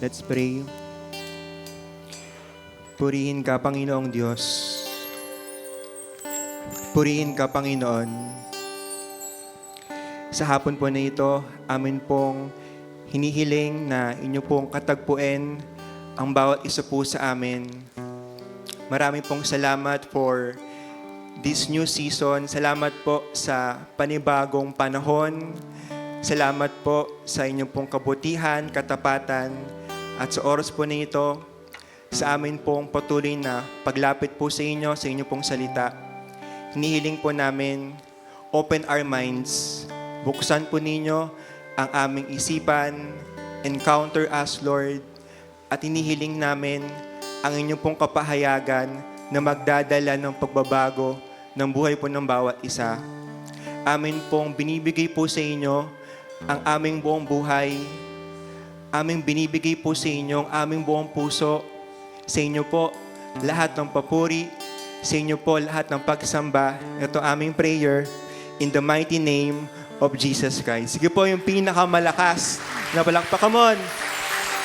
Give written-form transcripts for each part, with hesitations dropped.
Let's pray. Purihin ka, Panginoong Diyos. Purihin ka, Panginoon. Sa hapon po na ito, amin pong hinihiling na inyo pong katagpuin ang bawat isa po sa amin. Maraming pong salamat for this new season. Salamat po sa panibagong panahon. Salamat po sa inyong pong kabutihan, katapatan, at sa oras po na ito, sa amin pong patuloy na paglapit po sa inyo, sa inyong pong salita. Hinihiling po namin, open our minds. Buksan po ninyo ang aming isipan, encounter us, Lord, at hinihiling namin ang inyong pong kapahayagan na magdadala ng pagbabago ng buhay po ng bawat isa. Amin pong binibigay po sa inyo ang aming buong buhay. Aming binibigay po sa inyo ang aming buong puso. Sa inyo po lahat ng papuri. Sa inyo po lahat ng pagsamba. Ito aming prayer in the mighty name of Jesus Christ. Sige po yung pinakamalakas na palakpak. Come on!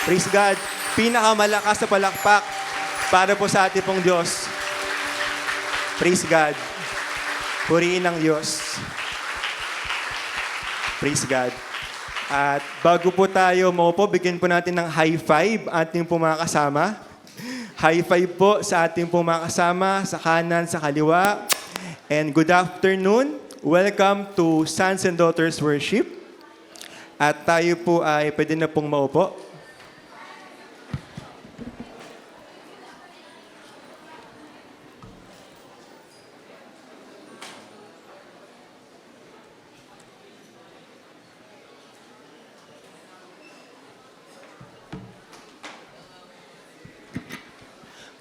Praise God! Pinakamalakas na palakpak para po sa ating pong Diyos. Praise God! Purihin ang Diyos. Praise God! At bago po tayo maupo, bigyan po natin ng high five ating po mga kasama. High five po sa ating po mga kasama, sa kanan, sa kaliwa. And good afternoon. Welcome to Sons and Daughters Worship. At tayo po ay pwede na pong maupo.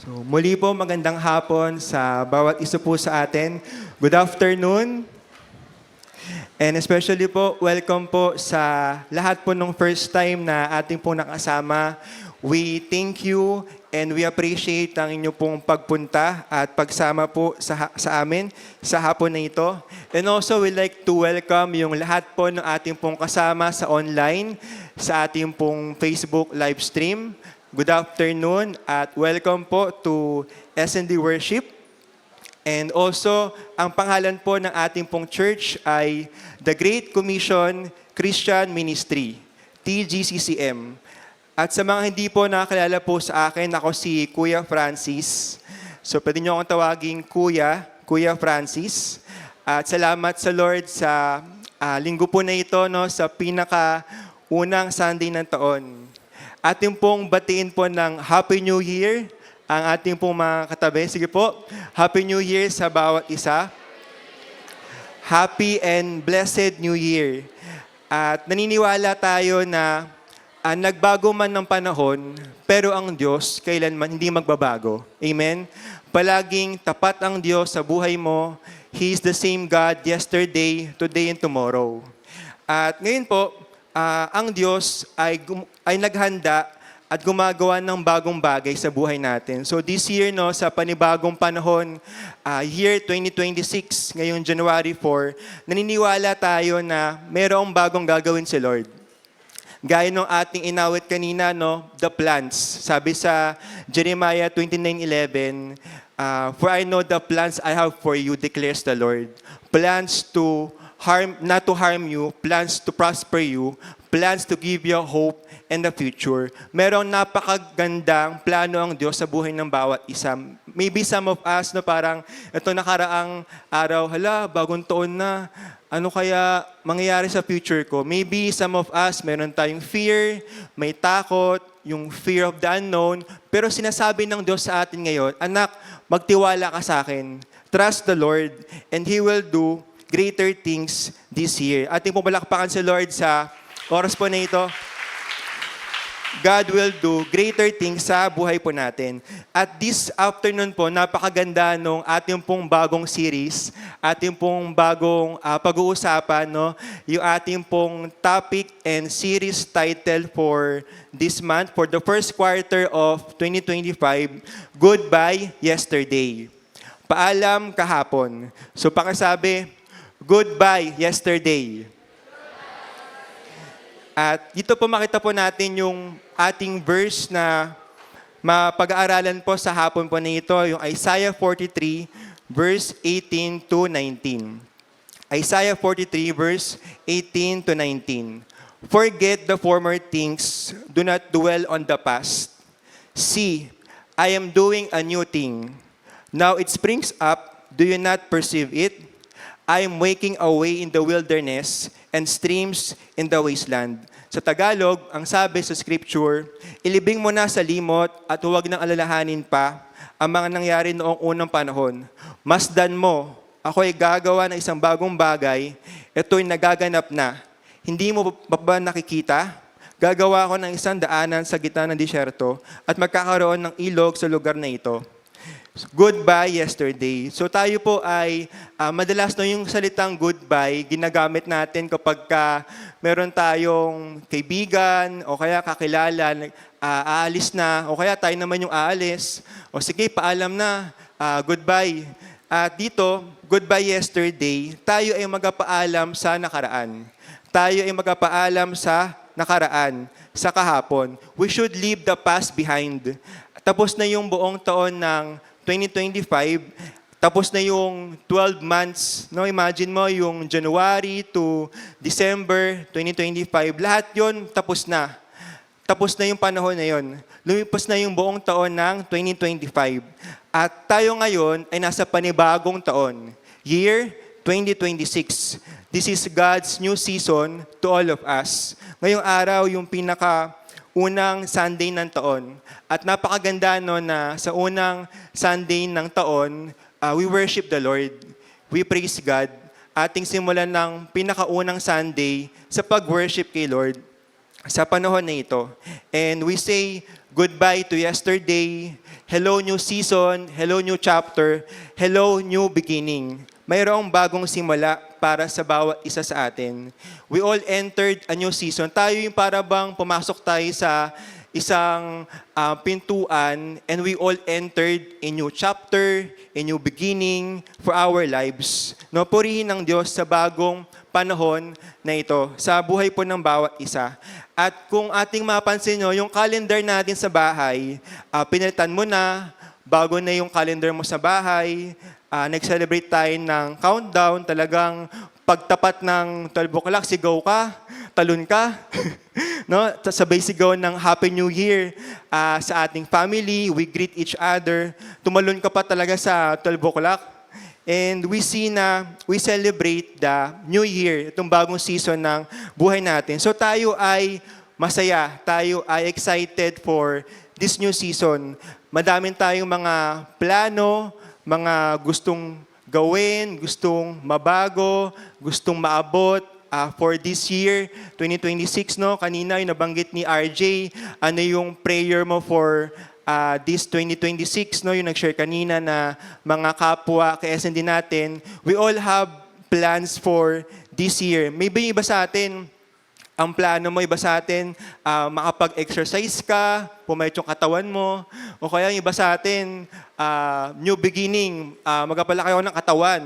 So, muli po, magandang hapon sa bawat isa po sa atin. Good afternoon. And especially po, welcome po sa lahat po nung first time na ating po nakasama. We thank you and we appreciate ang inyo pong pagpunta at pagsama po sa amin sa hapon na ito. And also, we'd like to welcome yung lahat po ng ating pong kasama sa online, sa ating pong Facebook live stream. Good afternoon at welcome po to S&D Worship. And also, ang pangalan po ng ating pong church ay The Great Commission Christian Ministry, TGCCM. At sa mga hindi po nakakilala po sa akin, ako si Kuya Francis. So pwede niyo akong tawagin Kuya Francis. At salamat sa Lord sa linggo po na ito, no, sa pinaka-unang Sunday ng taon. Ating pong batiin po ng Happy New Year ang ating pong mga katabi. Sige po, Happy New Year sa bawat isa. Happy and blessed New Year. At naniniwala tayo na nagbago man ng panahon, pero ang Diyos kailanman hindi magbabago. Amen? Palaging tapat ang Diyos sa buhay mo. He is the same God yesterday, today, and tomorrow. At ngayon po, ang Diyos ay naghanda at gumagawa ng bagong bagay sa buhay natin. So this year, no, sa panibagong panahon, year 2026, ngayong January 4, naniniwala tayo na mayroong bagong gagawin si Lord. Gaya ng ating inawit kanina, no, the plans. Sabi sa Jeremiah 29:11, for I know the plans I have for you, declares the Lord. Plans to not to harm you, plans to prosper you, plans to give you hope and the future. Merong napakagandang plano ang Diyos sa buhay ng bawat isa. Maybe some of us, no, parang ito nakaraang araw, bagong taon na, ano kaya mangyayari sa future ko? Maybe some of us, meron tayong fear, may takot, yung fear of the unknown, pero sinasabi ng Diyos sa atin ngayon, anak, magtiwala ka sa akin. Trust the Lord and He will do greater things this year. Ating pumalakpakan si Lord sa oras po na ito. God will do greater things sa buhay po natin. At this afternoon po, napakaganda nung ating pong bagong series, ating pong bagong pag-uusapan, no? Yung ating pong topic and series title for this month, for the first quarter of 2025, Goodbye Yesterday. Paalam kahapon. So pakisabi, Goodbye Yesterday. At dito po makita po natin yung ating verse na mapag-aaralan po sa hapon po na ito, yung Isaiah 43, verse 18 to 19. Isaiah 43, verse 18 to 19. Forget the former things, do not dwell on the past. See, I am doing a new thing. Now it springs up, do you not perceive it? I am making a way in the wilderness and streams in the wasteland. Sa Tagalog, ang sabi sa scripture, ilibing mo na sa limot at huwag nang alalahanin pa ang mga nangyari noong unang panahon. Masdan mo, ako ay gagawa ng isang bagong bagay, ito'y nagaganap na. Hindi mo ba nakikita? Gagawa ko ng isang daanan sa gitna ng disyerto at magkakaroon ng ilog sa lugar na ito. Goodbye yesterday. So tayo po ay madalas yung salitang goodbye ginagamit natin kapag meron tayong kaibigan o kaya kakilala, aalis na o kaya tayo naman yung aalis. O sige, paalam na, goodbye. At dito, goodbye yesterday, tayo ay magpaalam sa nakaraan. Tayo ay magpaalam sa nakaraan, sa kahapon. We should leave the past behind. Tapos na yung buong taon ng 2025, tapos na yung 12 months, no? Imagine mo yung January to December 2025, lahat yon tapos na. Tapos na yung panahon na yon. Lumipas na yung buong taon ng 2025. At tayo ngayon ay nasa panibagong taon, year 2026. This is God's new season to all of us. Ngayong araw, yung unang Sunday ng taon. At napakaganda no, na sa unang Sunday ng taon, we worship the Lord. We praise God. Ating simulan ng pinakaunang Sunday sa pag-worship kay Lord sa panahon na ito. And we say goodbye to yesterday, hello new season, hello new chapter, hello new beginning. Mayroong bagong simula para sa bawat isa sa atin. We all entered a new season. Tayo yung para bang pumasok tayo sa isang pintuan and we all entered a new chapter, a new beginning for our lives. No, purihin ng Diyos sa bagong panahon na ito, sa buhay po ng bawat isa. At kung ating mapansin nyo, yung calendar natin sa bahay, pinalitan mo na, bago na yung calendar mo sa bahay, nag-celebrate tayo ng countdown, talagang pagtapat ng 12 o'clock, sigaw ka, talon ka, no? Sabay sigaw ng Happy New Year sa ating family, we greet each other, tumalon ka pa talaga sa 12 o'clock. And we see na we celebrate the New Year, itong bagong season ng buhay natin. So tayo ay masaya, tayo ay excited for this new season. Madaming tayong mga plano, mga gustong gawin, gustong mabago, gustong maabot for this year, 2026, no? Kanina yung nabanggit ni RJ, ano yung prayer mo for this 2026, no? Yung nag-share kanina na mga kapwa kay SND natin, we all have plans for this year. Maybe iba sa atin, ang plano mo, iba sa atin, makapag-exercise ka, pumayat yung katawan mo, o kaya yung iba sa atin, new beginning, magpapalaki ako ng katawan.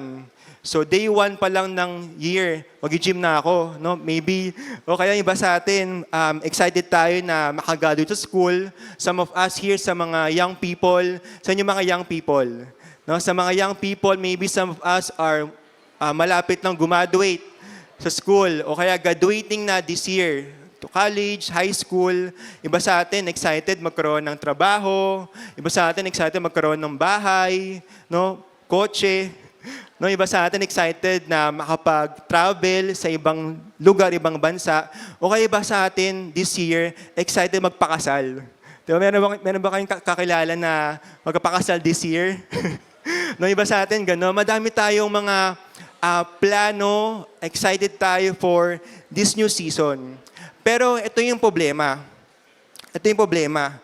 So day 1 pa lang ng year, mag-gym na ako, no? Maybe, o kaya yung iba sa atin, excited tayo na makagraduate sa school. Some of us here sa mga young people, sa inyo mga young people, no? Sa mga young people, maybe some of us are malapit ng graduate sa school o kaya graduating na this year to college, high school. Iba sa atin excited magkaroon ng trabaho, iba sa atin excited magkaroon ng bahay, no, kotse. No, iba sa atin excited na makapag-travel sa ibang lugar, ibang bansa. O kaya iba sa atin this year excited magpakasal. Diba, meron ba kayong kakilala na magpakasal this year? No, iba sa atin gano'n. Madami tayong mga plano, excited tayo for this new season. Pero ito yung problema. Ito yung problema.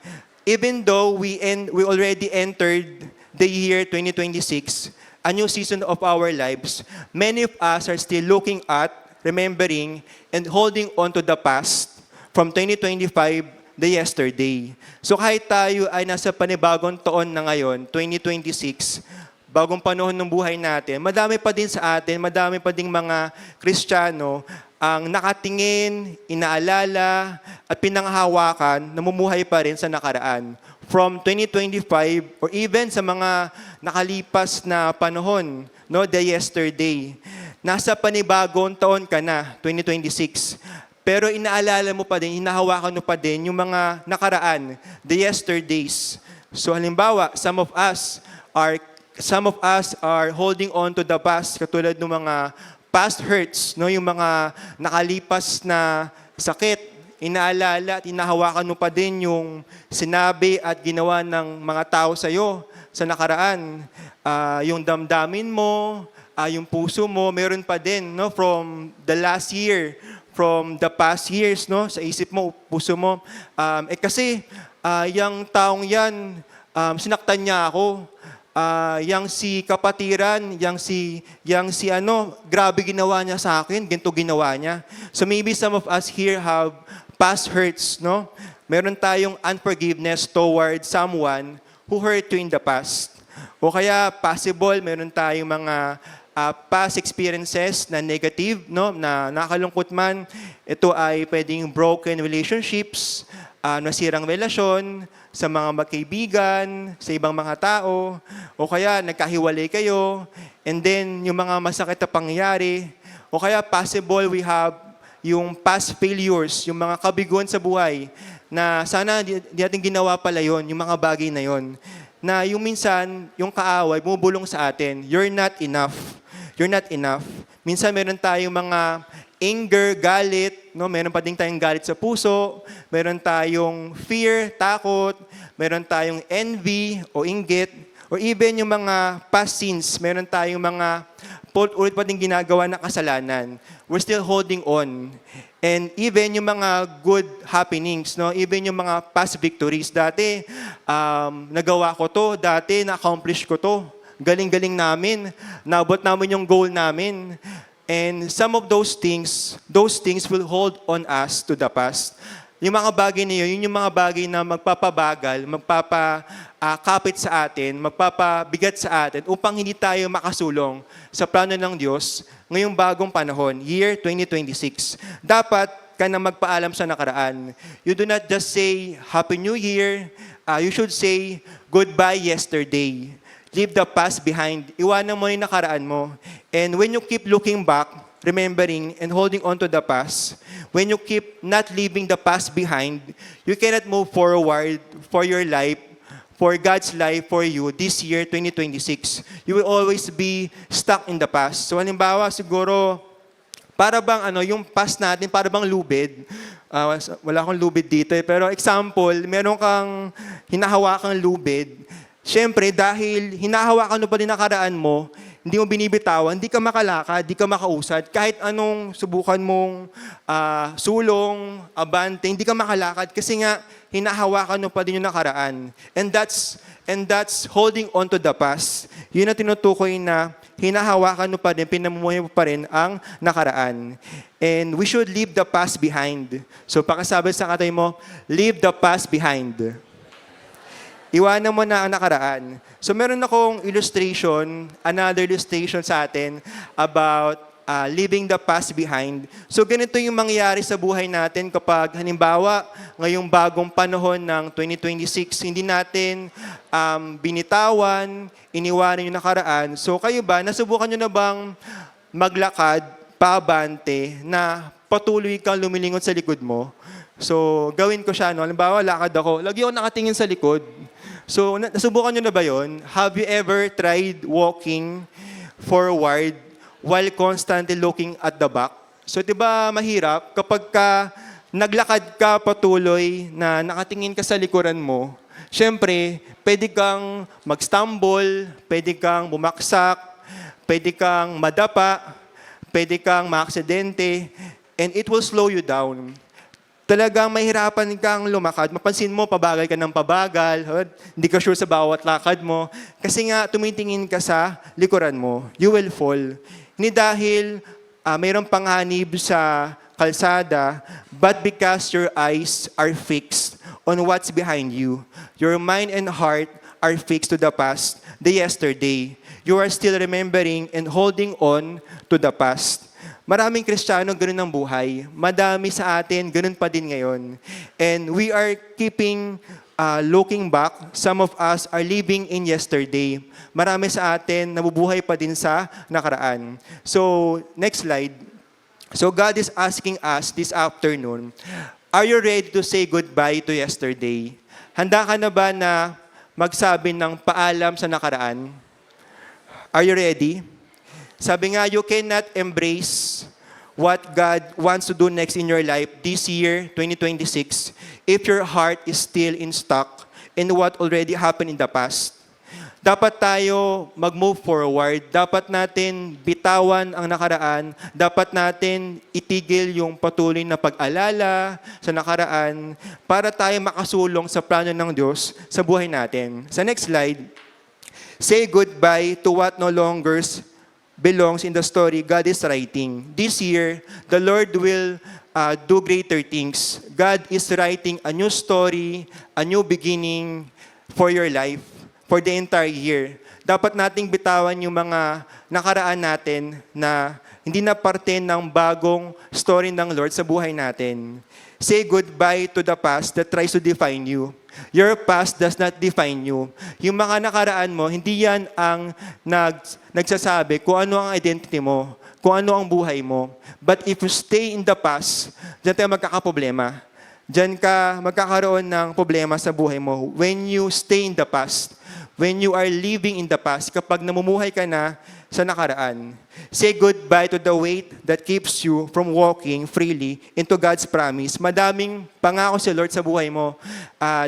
Even though we already entered the year 2026, a new season of our lives, many of us are still looking at, remembering, and holding on to the past from 2025, the yesterday. So kahit tayo ay nasa panibagong taon na ngayon, 2026, bagong panahon ng buhay natin, madami pa din sa atin, madami pa ding mga Kristiyano ang nakatingin, inaalala, at pinanghahawakan, namumuhay pa rin sa nakaraan. From 2025 or even sa mga nakalipas na panahon, no, the yesterday. Nasa panibagong taon ka na, 2026. Pero inaalala mo pa din, hinahawakan mo pa din yung mga nakaraan, the yesterdays. So halimbawa, some of us are holding on to the past, katulad ng mga past hurts, no, yung mga nakalipas na sakit. Inaalala at inahawakan mo pa din yung sinabi at ginawa ng mga tao sa'yo sa nakaraan. Yung damdamin mo, yung puso mo, meron pa din, no, from the last year, from the past years, no, sa isip mo, puso mo. Kasi, yung taong yan, sinaktan niya ako. Yang si kapatiran, yang si grabe ginawa niya sa akin, ganito ginawa niya. So maybe some of us here have past hurts, no? Meron tayong unforgiveness towards someone who hurt you in the past. O kaya possible, meron tayong mga past experiences na negative, no, na nakakalungkot man. Ito ay pwedeng broken relationships, nasirang relasyon sa mga magkaibigan, sa ibang mga tao, o kaya nagkahiwalay kayo, and then yung mga masakit na pangyayari, o kaya possible we have yung past failures, yung mga kabiguan sa buhay, na sana di natin ginawa pala yun, yung mga bagay na yun, na yung minsan, yung kaaway, bumubulong sa atin, you're not enough. You're not enough. Minsan meron tayong mga anger, galit, no? Meron pa din tayong galit sa puso, meron tayong fear, takot, meron tayong envy o inggit, or even yung mga past sins, meron tayong mga ulit pa din ginagawa na kasalanan. We're still holding on. And even yung mga good happenings, no? Even yung mga past victories, dati nagawa ko to, dati na-accomplish ko to, galing-galing namin, naabot namin yung goal namin. And some of those things will hold on us to the past. Yung mga bagay na yun yung mga bagay na magpapabagal, magpapakapit sa atin, magpapabigat sa atin upang hindi tayo makasulong sa plano ng Diyos ngayong bagong panahon, year 2026. Dapat ka na magpaalam sa nakaraan. You do not just say, Happy New Year. You should say, Goodbye yesterday. Leave the past behind. Iwanan mo yung nakaraan mo. And when you keep looking back, remembering and holding on to the past, when you keep not leaving the past behind, you cannot move forward for your life, for God's life for you this year, 2026. You will always be stuck in the past. So halimbawa, siguro, para bang yung past natin, para bang lubid. Wala akong lubid dito. Pero example, meron kang hinahawakang lubid. Siyempre, dahil hinahawakan mo pa din nakaraan mo, hindi mo binibitawan, hindi ka makalakad, hindi ka makausad. Kahit anong subukan mong sulong, abante, hindi ka makalakad kasi nga hinahawakan mo pa din yung nakaraan. And that's holding on to the past. Yun ang tinutukoy na hinahawakan mo pa din, pinamumuhay mo pa rin ang nakaraan. And we should leave the past behind. So pakasabi sa katay mo, leave the past behind. Iwanan mo na ang nakaraan. So meron akong another illustration sa atin about leaving the past behind. So ganito yung mangyayari sa buhay natin kapag halimbawa ngayong bagong panahon ng 2026, hindi natin binitawan, iniwanan yung nakaraan. So kayo ba, nasubukan nyo na bang maglakad, paabante, na patuloy kang lumilingon sa likod mo? So gawin ko siya, no? Halimbawa, lakad ako, lagi ako nakatingin sa likod. So, nasubukan nyo na ba yun? Have you ever tried walking forward while constantly looking at the back? So, di ba mahirap kapag naglakad ka patuloy na nakatingin ka sa likuran mo, syempre, pwede kang mag-stumble, pwede kang bumaksak, pwede kang madapa, pwede kang maaksidente, and it will slow you down. Talagang mahirapan kang lumakad. Mapansin mo, pabagal ka ng pabagal. Hindi ka sure sa bawat lakad mo. Kasi nga, tumitingin ka sa likuran mo. You will fall. Hindi dahil mayroong panganib sa kalsada, but because your eyes are fixed on what's behind you. Your mind and heart are fixed to the past, the yesterday. You are still remembering and holding on to the past. Maraming Kristiyano ganun ang buhay. Madami sa atin, ganun pa din ngayon. And we are keeping looking back. Some of us are living in yesterday. Marami sa atin nabubuhay pa din sa nakaraan. So, next slide. So God is asking us this afternoon, are you ready to say goodbye to yesterday? Handa ka na ba na magsabi ng paalam sa nakaraan? Are you ready? Sabi nga, you cannot embrace what God wants to do next in your life this year, 2026, if your heart is still in stuck in what already happened in the past. Dapat tayo mag-move forward. Dapat natin bitawan ang nakaraan. Dapat natin itigil yung patuloy na pag-alala sa nakaraan para tayo makasulong sa plano ng Diyos sa buhay natin. Sa next slide, say goodbye to what no longer belongs in the story God is writing. This year, the Lord will do greater things. God is writing a new story, a new beginning for your life, for the entire year. Dapat nating bitawan yung mga nakaraan natin na hindi na parte ng bagong story ng Lord sa buhay natin. Say goodbye to the past that tries to define you. Your past does not define you. Yung mga nakaraan mo, hindi yan ang nagsasabi kung ano ang identity mo, kung ano ang buhay mo. But if you stay in the past, dyan tayo magkakaproblema. Dyan ka magkakaroon ng problema sa buhay mo. When you stay in the past, when you are living in the past, kapag namumuhay ka na sa nakaraan, say goodbye to the weight that keeps you from walking freely into God's promise. Madaming pangako si Lord sa buhay mo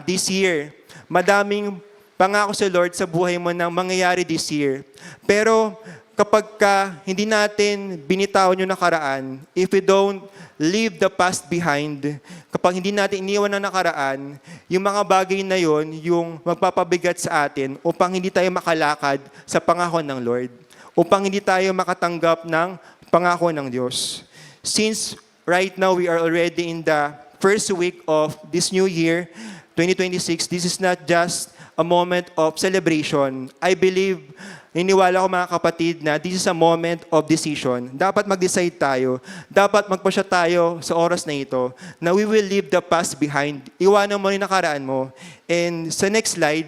this year. Madaming pangako si Lord sa buhay mo nang mangyayari this year. Pero kapag hindi natin binitawan yung nakaraan, if we don't leave the past behind, kapag hindi natin iniwan ang nakaraan, yung mga bagay na yon yung magpapabigat sa atin upang hindi tayo makalakad sa pangako ng Lord, upang hindi tayo makatanggap ng pangako ng Diyos. Since right now we are already in the first week of this new year, 2026, this is not just a moment of celebration. I believe, niniwala ko mga kapatid na this is a moment of decision. Dapat mag-decide tayo. Dapat magpasya tayo sa oras na ito na we will leave the past behind. Iwanan mo rin nakaraan mo. And sa next slide,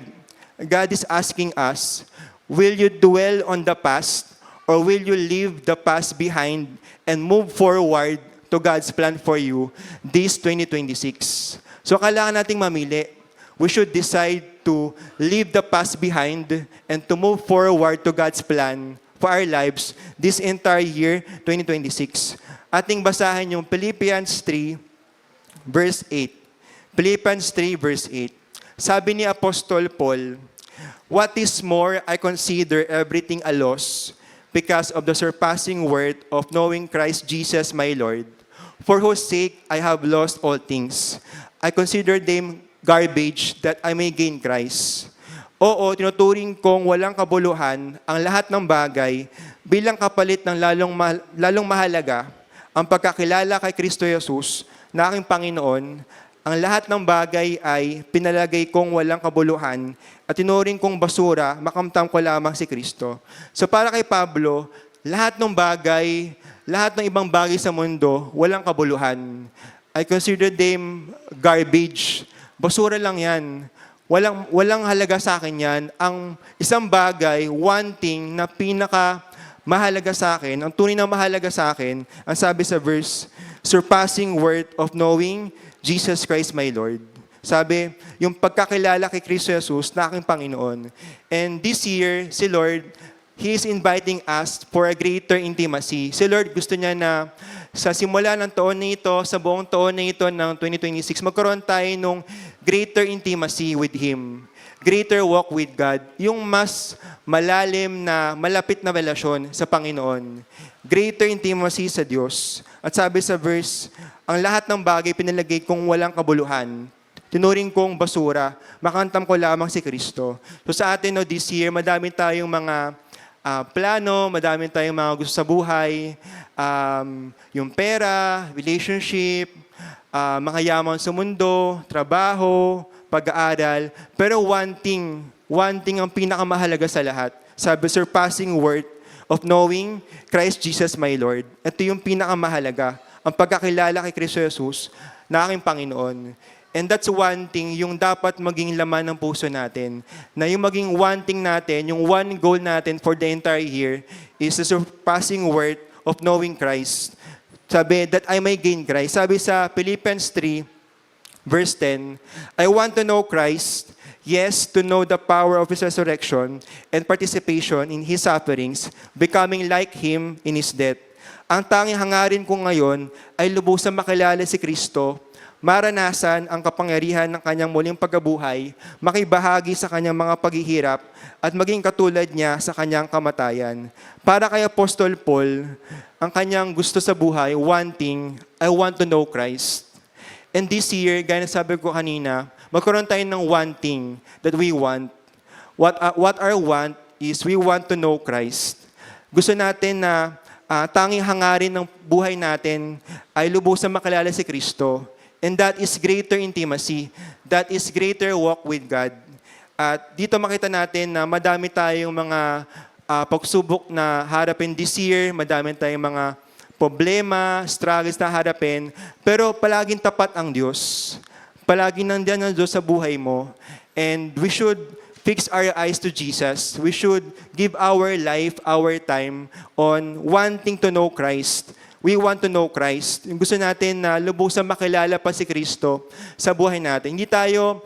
God is asking us, will you dwell on the past or will you leave the past behind and move forward to God's plan for you this 2026? So kailangan nating mamili. We should decide to leave the past behind and to move forward to God's plan for our lives this entire year, 2026. Ating basahin yung Philippians 3, verse 8. Philippians 3, verse 8. Sabi ni Apostol Paul, what is more, I consider everything a loss because of the surpassing worth of knowing Christ Jesus my Lord, for whose sake I have lost all things. I consider them garbage that I may gain Christ. Oo, tinuturing kong walang kabuluhan ang lahat ng bagay bilang kapalit ng lalong mahalaga ang pagkakilala kay Kristo Jesus na aking Panginoon. Ang lahat ng bagay ay pinalagay kong walang kabuluhan at tinuring kong basura, makamtam ko lamang si Kristo. So para kay Pablo, lahat ng bagay, lahat ng ibang bagay sa mundo, walang kabuluhan. I consider them garbage. Basura lang yan. Walang halaga sa akin yan. Ang isang bagay, one thing na pinaka mahalaga sa akin, ang tunay na mahalaga sa akin, ang sabi sa verse, surpassing worth of knowing Jesus Christ my Lord. Sabi, yung pagkakilala kay Kristo Jesus na aking Panginoon. And this year, si Lord, He is inviting us for a greater intimacy. Si Lord gusto niya na sa simula ng taon na ito, sa buong taon na ito ng 2026, magkaroon tayo ng greater intimacy with Him. Greater walk with God. Yung mas malalim na, malapit na relasyon sa Panginoon. Greater intimacy sa Diyos. At sabi sa verse, ang lahat ng bagay pinalagay kong walang kabuluhan. Tinuring kong basura, makantam ko lamang si Kristo. So sa atin this year, madami tayong mga plano, madami tayong mga gusto sa buhay, yung pera, relationship, makayaman sa mundo, trabaho, pag-aaral. Pero one thing ang pinakamahalaga sa lahat, sabi, surpassing worth of knowing Christ Jesus my Lord. Ito yung pinakamahalaga, ang pagkakilala kay Kristo Jesus na aking Panginoon. And that's one thing, yung dapat maging laman ng puso natin. Na yung maging one thing natin, yung one goal natin for the entire year is the surpassing worth of knowing Christ. Sabi, that I may gain Christ. Sabi sa Philippians 3, verse 10, I want to know Christ, yes, to know the power of His resurrection and participation in His sufferings, becoming like Him in His death. Ang tanging hangarin ko ngayon ay lubusang makilala si Kristo, maranasan ang kapangyarihan ng kanyang muling pagkabuhay, makibahagi sa kanyang mga paghihirap, at maging katulad niya sa kanyang kamatayan. Para kay Apostol Paul, ang kanyang gusto sa buhay, one thing, I want to know Christ. And this year, gaya na sabi ko kanina, magkaroon tayo ng one thing that we want. What our want is we want to know Christ. Gusto natin na tanging hangarin ng buhay natin ay lubusang makilala si Kristo. And that is greater intimacy. That is greater walk with God. At dito makita natin na madami tayong mga pagsubok na harapin this year, madami tayong mga problema, struggles na harapin, pero palaging tapat ang Diyos. Palaging nandiyan ang Diyos sa buhay mo. And we should fix our eyes to Jesus. We should give our life, our time on wanting to know Christ. We want to know Christ. Gusto natin na lubusang makilala pa si Kristo sa buhay natin. Hindi tayo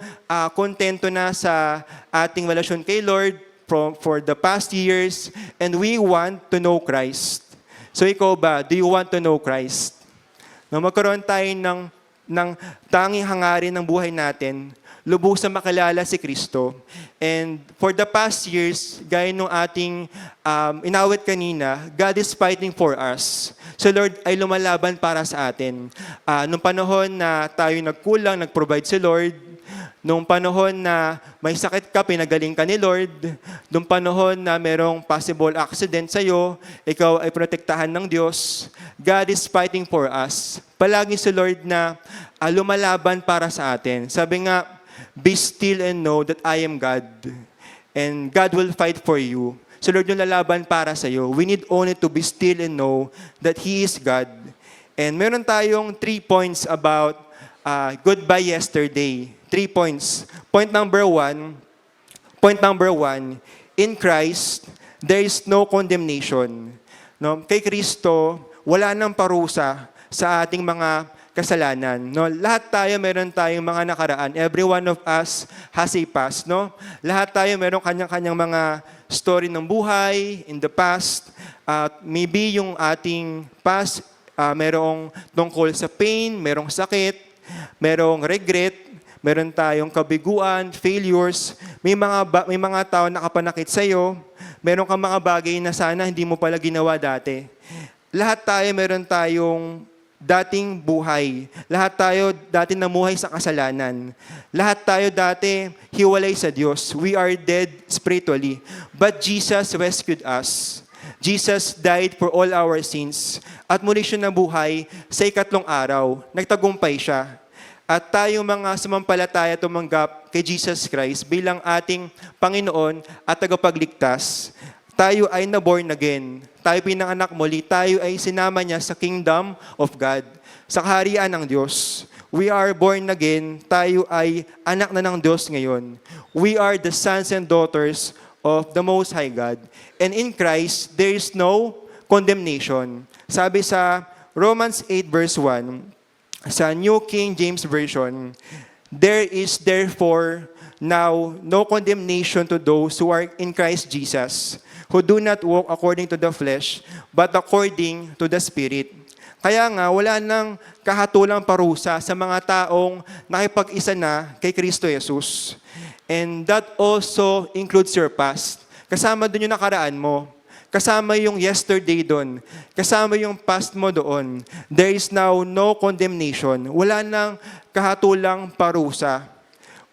kontento na sa ating relasyon kay Lord for the past years, and we want to know Christ. So ikaw ba, do you want to know Christ? Na magkaroon tayo ng tanging hangarin ng buhay natin, lubusang makilala si Kristo. And for the past years, gaya nung ating inawit kanina, God is fighting for us. So Lord ay lumalaban para sa atin. Nung panahon na tayo nagkulang, nag-provide si Lord. Nung panahon na may sakit ka, pinagaling ka ni Lord. Nung panahon na merong possible accident sa'yo, ikaw ay protektahan ng Diyos. God is fighting for us. Palagi si Lord na lumalaban para sa atin. Sabi nga, be still and know that I am God. And God will fight for you. So Lord, yung lalaban para sa'yo. We need only to be still and know that He is God. And meron tayong 3 points about goodbye yesterday. 3 points. Point number one, in Christ, there is no condemnation. No? Kay Kristo, wala nang parusa sa ating mga kasalanan. No? Lahat tayo, meron tayong mga nakaraan. Every one of us has a past. No? Lahat tayo, meron kanyang-kanyang mga story ng buhay in the past. Maybe yung ating past, merong tungkol sa pain, merong sakit, merong regret, meron tayong kabiguan, failures, may mga tao nakapanakit sa'yo, meron kang mga bagay na sana hindi mo pala ginawa dati. Lahat tayo, meron tayong dating buhay. Lahat tayo dati namuhay sa kasalanan. Lahat tayo dati hiwalay sa Diyos. We are dead spiritually. But Jesus rescued us. Jesus died for all our sins. At muli siya nabuhay sa 3 araw. Nagtagumpay siya. At tayo mga sumampalataya tumanggap kay Jesus Christ bilang ating Panginoon at tagapagligtas, tayo ay na-born again. Tayo pinanganak muli. Tayo ay sinama niya sa kingdom of God, sa kaharian ng Diyos. We are born again. Tayo ay anak na ng Diyos ngayon. We are the sons and daughters of the Most High God. And in Christ, there is no condemnation. Sabi sa Romans 8 verse 1, sa New King James Version, there is therefore now no condemnation to those who are in Christ Jesus, who do not walk according to the flesh, but according to the Spirit. Kaya nga, wala nang kahatulang parusa sa mga taong nakipag-isa na kay Kristo Jesus. And that also includes your past. Kasama dun yung nakaraan mo. Kasama yung yesterday doon. Kasama yung past mo doon. There is now no condemnation. Wala nang kahatulang parusa.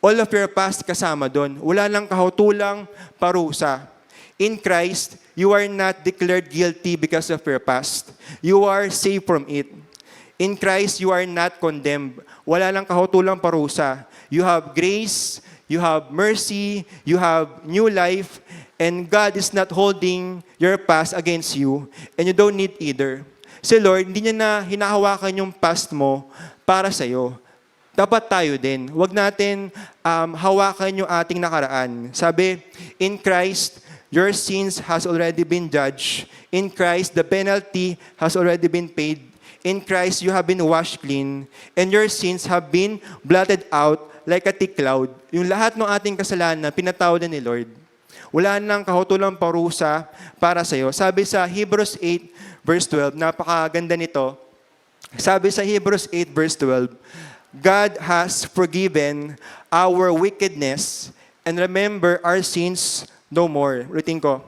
All of your past kasama doon. Wala nang kahatulang parusa. In Christ, you are not declared guilty because of your past. You are saved from it. In Christ, you are not condemned. Wala nang kahatulang parusa. You have grace, you have mercy, you have new life, and God is not holding your past against you, and you don't need either. Si Lord, hindi niya na hinahawakan yung past mo para sa'yo. Dapat tayo din. Huwag natin hawakan yung ating nakaraan. Sabi, in Christ, your sins has already been judged. In Christ, the penalty has already been paid. In Christ, you have been washed clean. And your sins have been blotted out like a thick cloud. Yung lahat ng ating kasalanan, pinatawad na ni Lord. Wala nang kahutulang parusa para sa'yo. Sabi sa Hebrews 8, verse 12, napakaganda nito. Sabi sa Hebrews 8, verse 12, God has forgiven our wickedness and remember our sins no more. Ulitin ko.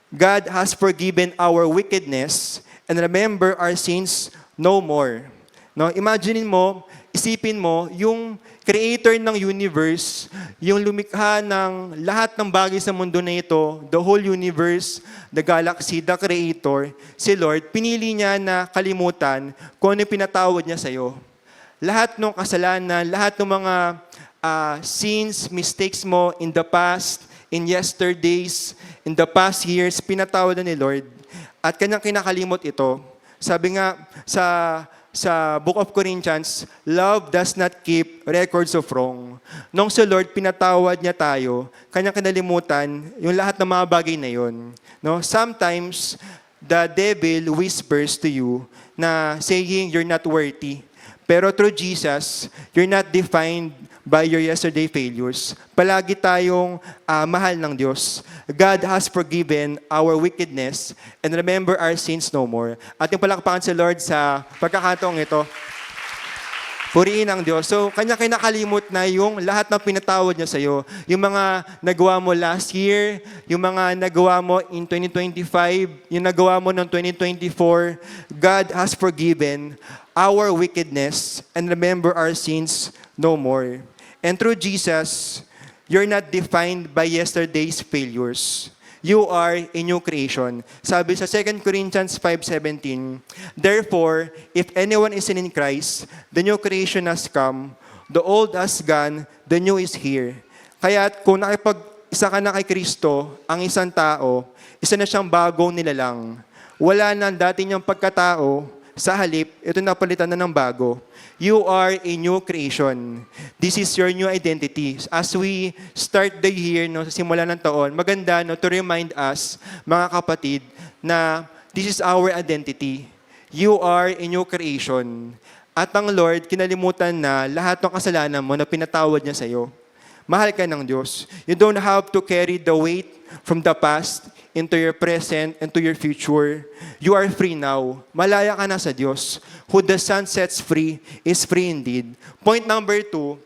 God has forgiven our wickedness and remember our sins no more. No, imagine mo, isipin mo, yung creator ng universe, yung lumikha ng lahat ng bagay sa mundo na ito, the whole universe, the galaxy, the creator, si Lord, pinili niya na kalimutan kung ano yung pinatawad niya sa'yo. Lahat ng kasalanan, lahat ng mga sins, mistakes mo in the past, in yesterdays, in the past years, pinatawad na ni Lord. At kanyang kinakalimot ito. Sabi nga sa Book of Corinthians, love does not keep records of wrong. Nung si Lord, pinatawad niya tayo, kanyang kinalimutan yung lahat ng mga bagay na yun. No? Sometimes, the devil whispers to you na saying you're not worthy. Pero through Jesus, you're not defined by your yesterday failures. Palagi tayong mahal ng Diyos. God has forgiven our wickedness and remember our sins no more. At yung palakpakan sa Lord sa pagkakataong ito, puriin ang Diyos. So, kanya kinakalimot na yung lahat ng pinatawad niya sa'yo. Yung mga nagawa mo last year, yung mga nagawa mo in 2025, yung nagawa mo ng 2024, God has forgiven our wickedness and remember our sins no more. And through Jesus, you're not defined by yesterday's failures. You are a new creation. Sabi sa 2 Corinthians 5:17, therefore, if anyone is in Christ, the new creation has come, the old has gone, the new is here. Kaya kung nakipag-isa ka na kay Kristo, ang isang tao, isa na siyang bagong nilalang. Wala na dati niyang pagkatao, sa halip, ito napalitan na ng bago. You are a new creation. This is your new identity. As we start the year, no, sa simula ng taon, maganda no, to remind us, mga kapatid, na this is our identity. You are a new creation. At ang Lord, kinalimutan na lahat ng kasalanan mo na pinatawad niya sa'yo. Mahal ka ng Diyos. You don't have to carry the weight from the past into your present and to your future. You are free now. Malaya ka na sa Diyos. Who the Son sets free is free indeed. Point number two,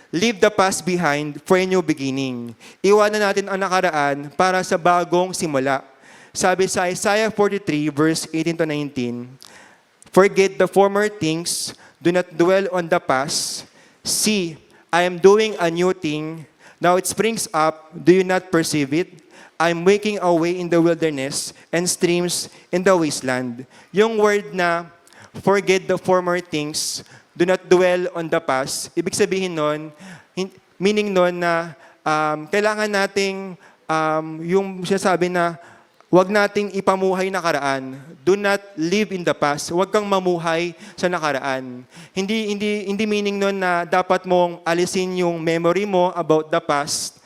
leave the past behind for a new beginning. Iwanan natin ang nakaraan para sa bagong simula. Sabi sa Isaiah 43 verse 18 to 19, forget the former things, do not dwell on the past. See, I am doing a new thing. Now it springs up, do you not perceive it? I'm making a way in the wilderness and streams in the wasteland. Yung word na, forget the former things, do not dwell on the past. Ibig sabihin nun, meaning nun na kailangan nating, yung sinasabi na, huwag nating ipamuhay nakaraan. Do not live in the past. Huwag kang mamuhay sa nakaraan. Hindi meaning nun na dapat mong alisin yung memory mo about the past.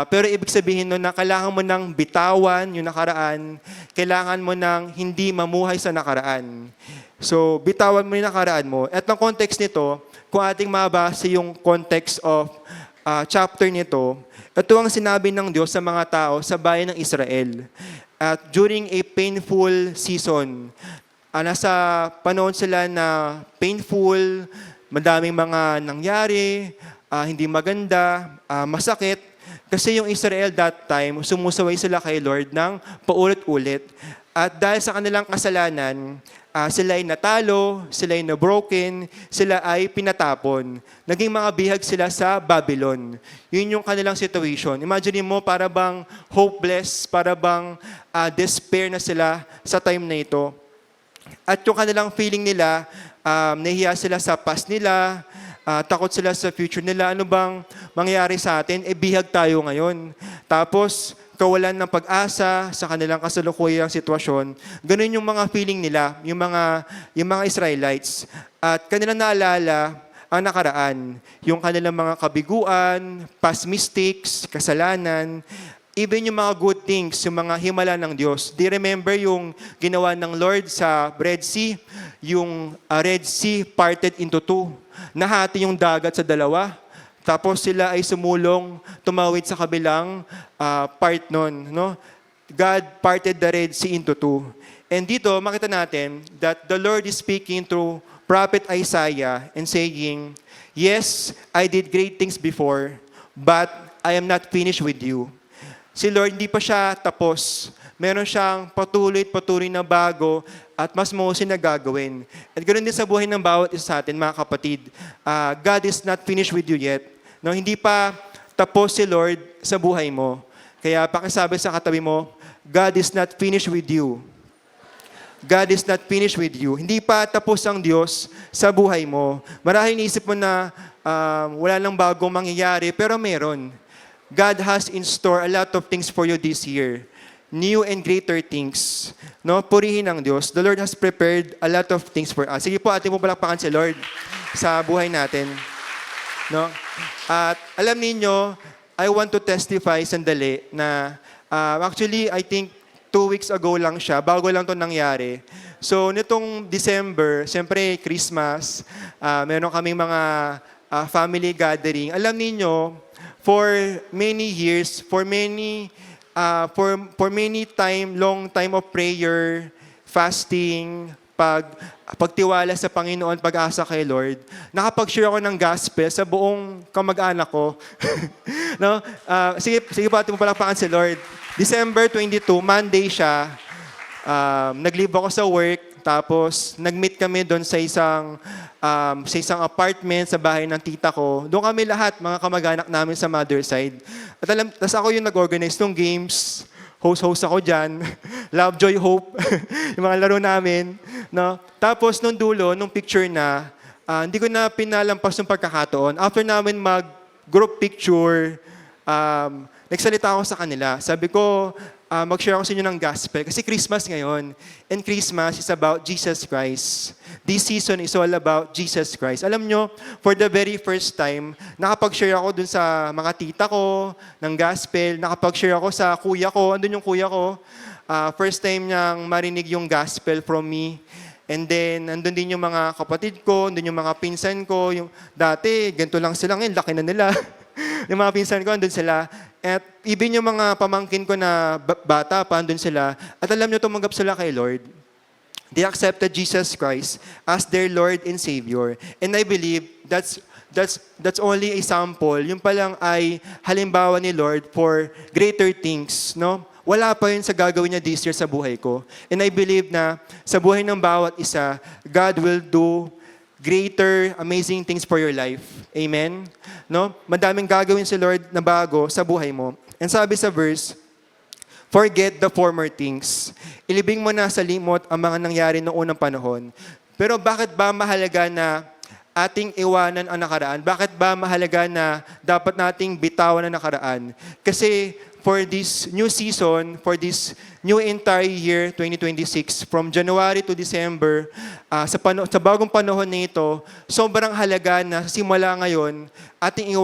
Pero ibig sabihin nun na kailangan mo nang bitawan yung nakaraan. Kailangan mo nang hindi mamuhay sa nakaraan. So, bitawan mo yung nakaraan mo. At ang context nito, kung ating mabasa yung context of chapter nito, ito ang sinabi ng Diyos sa mga tao sa bayan ng Israel. At during a painful season, nasa panahon sila na painful, madaming mga nangyari, hindi maganda, masakit. Kasi yung Israel that time, sumusaway sila kay Lord ng paulit-ulit. At dahil sa kanilang kasalanan, sila ay natalo, sila ay na-broken, sila ay pinatapon. Naging mga bihag sila sa Babylon. Yun yung kanilang situation. Imagine mo, para bang hopeless, para bang despair na sila sa time na ito. At yung kanilang feeling nila, nahiya sila sa past nila, takot sila sa future nila. Ano bang mangyayari sa atin? Bihag tayo ngayon. Tapos, kawalan ng pag-asa sa kanilang kasalukuyang sitwasyon. Ganun yung mga feeling nila, yung mga Israelites. At kanilang naalala ang nakaraan, yung kanilang mga kabiguan, past mistakes, kasalanan, even yung mga good things, yung mga himala ng Diyos. They remember yung ginawa ng Lord sa Red Sea, yung Red Sea parted into two. Nahati yung dagat sa dalawa. Tapos sila ay sumulong, tumawid sa kabilang part nun. No? God parted the Red Sea into two. And dito, makita natin that the Lord is speaking through Prophet Isaiah and saying, yes, I did great things before, but I am not finished with you. Si Lord, hindi pa siya tapos. Meron siyang patuloy na bago at mas mahusin na gagawin. At ganoon din sa buhay ng bawat isa sa atin, mga kapatid. God is not finished with you yet. No, hindi pa tapos si Lord sa buhay mo. Kaya pakisabi sa katabi mo, God is not finished with you. God is not finished with you. Hindi pa tapos ang Diyos sa buhay mo. Marahil iniisip mo na wala nang bagong mangyayari, pero meron. God has in store a lot of things for you this year. New and greater things. No, purihin ang Diyos. The Lord has prepared a lot of things for us. Sige po, ating mo palakpakan si Lord sa buhay natin. No? At alam niyo, I want to testify sandali na actually, I think 2 weeks ago lang siya, bago lang to nangyari. So, nitong December, siyempre Christmas, meron kaming mga family gathering. Alam niyo, for many years, for many long time of prayer, fasting, pagtiwala sa Panginoon, pag-asa kay Lord, nakapag-share ako ng gospel sa buong kamag-anak ko. No? Sige po, ating mo palakpakan si Lord. December 22, Monday siya. Nag-leave ako sa work, tapos nag-meet kami doon sa isang apartment sa bahay ng tita ko. Doon kami lahat, mga kamag-anak namin sa mother side. At tas ako yung nag-organize ng games. Host ako dyan. Love, Joy, Hope. Yung mga laro namin. No? Tapos nung dulo, nung picture na, hindi ko na pinalampas yung pagkakataon. After namin mag-group picture, nagsalita ako sa kanila. Sabi ko, mag-share ako sa inyo ng gospel. Kasi Christmas ngayon. And Christmas is about Jesus Christ. This season is all about Jesus Christ. Alam nyo, for the very first time, nakapag-share ako dun sa mga tita ko ng gospel. Nakapag-share ako sa kuya ko. Andun yung kuya ko. First time niyang marinig yung gospel from me. And then, andun din yung mga kapatid ko, andun yung mga pinsan ko. Yung, dati, ganito lang sila ngayon, laki na nila. Yung mga pinsan ko, andun sila. At even yung mga pamangkin ko na bata pa, andun sila. At alam nyo, tumanggap sila kay Lord. They accepted Jesus Christ as their Lord and Savior. And I believe that's only a sample. Yung palang ay halimbawa ni Lord for greater things. No? Wala pa yun sa gagawin niya this year sa buhay ko. And I believe na sa buhay ng bawat isa, God will do greater, amazing things for your life. Amen? No? Madaming gagawin si Lord na bago sa buhay mo. And sabi sa verse, forget the former things. Ilibing mo na sa limot ang mga nangyari noong unang panahon. Pero bakit ba mahalaga na ating iwanan ang nakaraan? Bakit ba mahalaga na dapat nating bitawan ang nakaraan? Kasi for this new season, for this new entire year, 2026, from January to December, sa bagong panahon na ito, sobrang halaga na simula ngayon, ating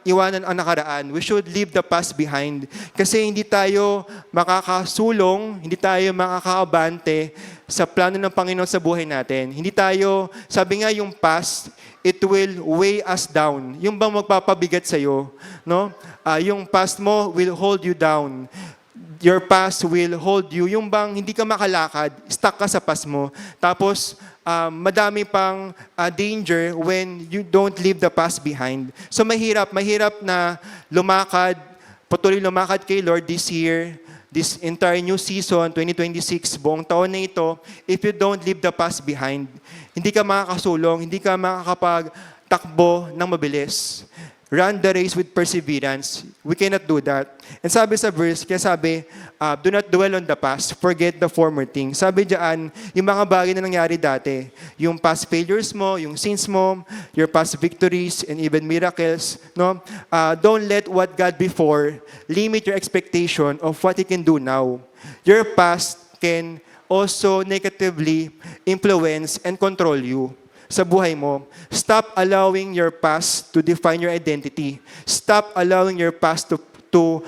iwanan ang nakaraan. We should leave the past behind. Kasi hindi tayo makakasulong, hindi tayo makakaabante sa plano ng Panginoon sa buhay natin. Hindi tayo, sabi nga yung past, it will weigh us down. Yung bang magpapabigat sa'yo, no? Yung past mo will hold you down. Your past will hold you. Yung bang hindi ka makalakad, stuck ka sa past mo. Tapos, madami pang danger when you don't leave the past behind. So mahirap na patuloy lumakad kay Lord this year, this entire new season, 2026, buong taon na ito, if you don't leave the past behind. Hindi ka makakasulong, hindi ka makakapagtakbo ng mabilis. run the race with perseverance. We cannot do that. And sabi sa verse, kaya sabi, do not dwell on the past, forget the former things. Sabi diyan, yung mga bagay na nangyari dati, yung past failures mo, yung sins mo, your past victories, and even miracles, no? Don't let what God before limit your expectation of what He can do now. Your past can also negatively influence and control you sa buhay mo. Stop allowing your past to define your identity. Stop allowing your past to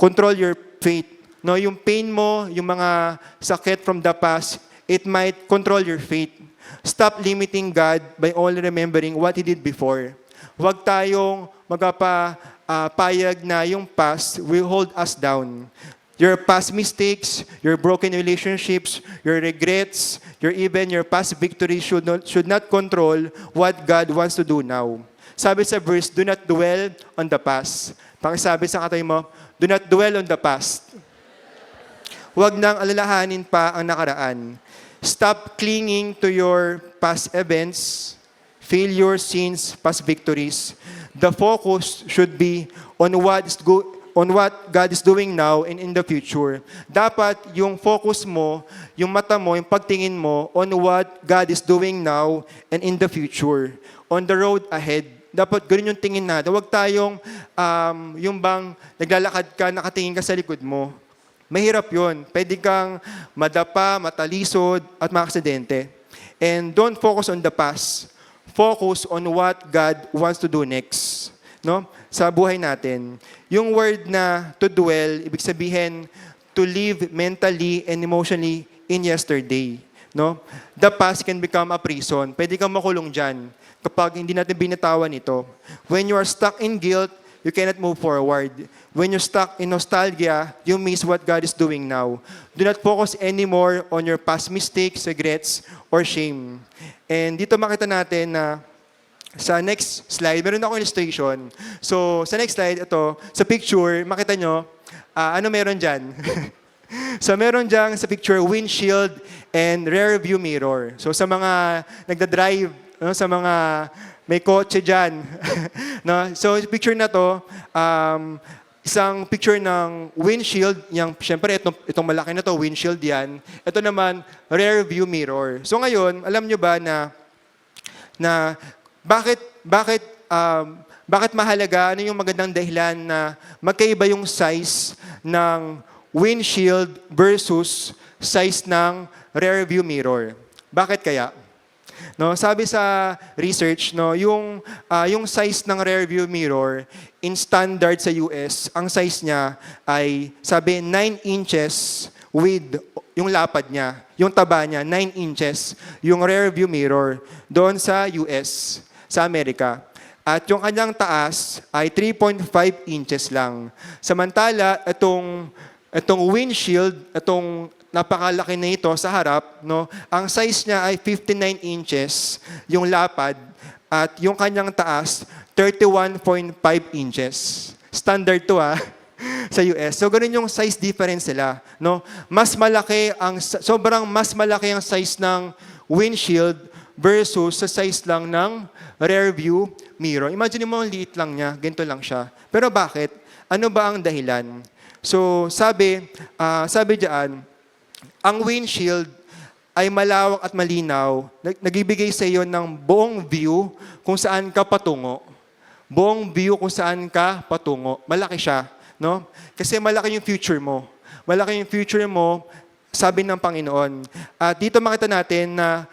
control your faith. No, yung pain mo, yung mga sakit from the past, it might control your faith. Stop limiting God by only remembering what He did before. Huwag tayong magpapayag na yung past will hold us down. Your past mistakes, your broken relationships, your regrets, even your past victories should not control what God wants to do now. Sabi sa verse, do not dwell on the past. Pakisabi sa katabi mo, do not dwell on the past. Huwag nang alalahanin pa ang nakaraan. Stop clinging to your past events, failures, sins, past victories. The focus should be on what God is doing now and in the future. Dapat yung focus mo, yung mata mo, yung pagtingin mo on what God is doing now and in the future. On the road ahead. Dapat ganun yung tingin natin. Huwag tayong yung bang naglalakad ka, nakatingin ka sa likod mo. Mahirap yun. Pwede kang madapa, matalisod, at makaksidente. And don't focus on the past. Focus on what God wants to do next. No? Sa buhay natin. Yung word na to dwell, ibig sabihin, to live mentally and emotionally in yesterday. No? The past can become a prison. Pwede kang makulong dyan kapag hindi natin binitawan ito. When you are stuck in guilt, you cannot move forward. When you're stuck in nostalgia, you miss what God is doing now. Do not focus anymore on your past mistakes, regrets, or shame. And dito makita natin na sa next slide, meron akong illustration. So, sa next slide, ito, sa picture, makita nyo, ano meron dyan? So, meron dyan sa picture, windshield and rear view mirror. So, sa mga nagda-drive, no, sa mga may kotse dyan. No? So, picture na to, isang picture ng windshield. Siyempre, itong malaki na to, windshield yan. Ito naman, rear view mirror. So ngayon, alam nyo ba na bakit mahalaga, ano yung magandang dahilan na magkaiba yung size ng windshield versus size ng rear view mirror? Bakit kaya? No, sabi sa research, no, yung size ng rear view mirror in standard sa US, ang size niya ay sabi 9 inches with yung lapad niya, yung taba niya 9 inches, yung rear view mirror doon sa US, sa Amerika. At yung kanyang taas ay 3.5 inches lang. Samantala, itong windshield, itong napakalaki na ito sa harap, no? Ang size niya ay 59 inches, yung lapad, at yung kanyang taas, 31.5 inches. Standard to sa US. So, ganun yung size difference nila. No? Sobrang mas malaki ang size ng windshield versus sa size lang ng rear view mirror. Imagine mo, ang liit lang niya, ganito lang siya. Pero bakit? Ano ba ang dahilan? So, sabi diyan, ang windshield ay malawak at malinaw. Nagbibigay sa iyo ng buong view kung saan ka patungo. Buong view kung saan ka patungo. Malaki siya, no? Kasi malaki yung future mo. Malaki yung future mo, sabi ng Panginoon. At dito makita natin na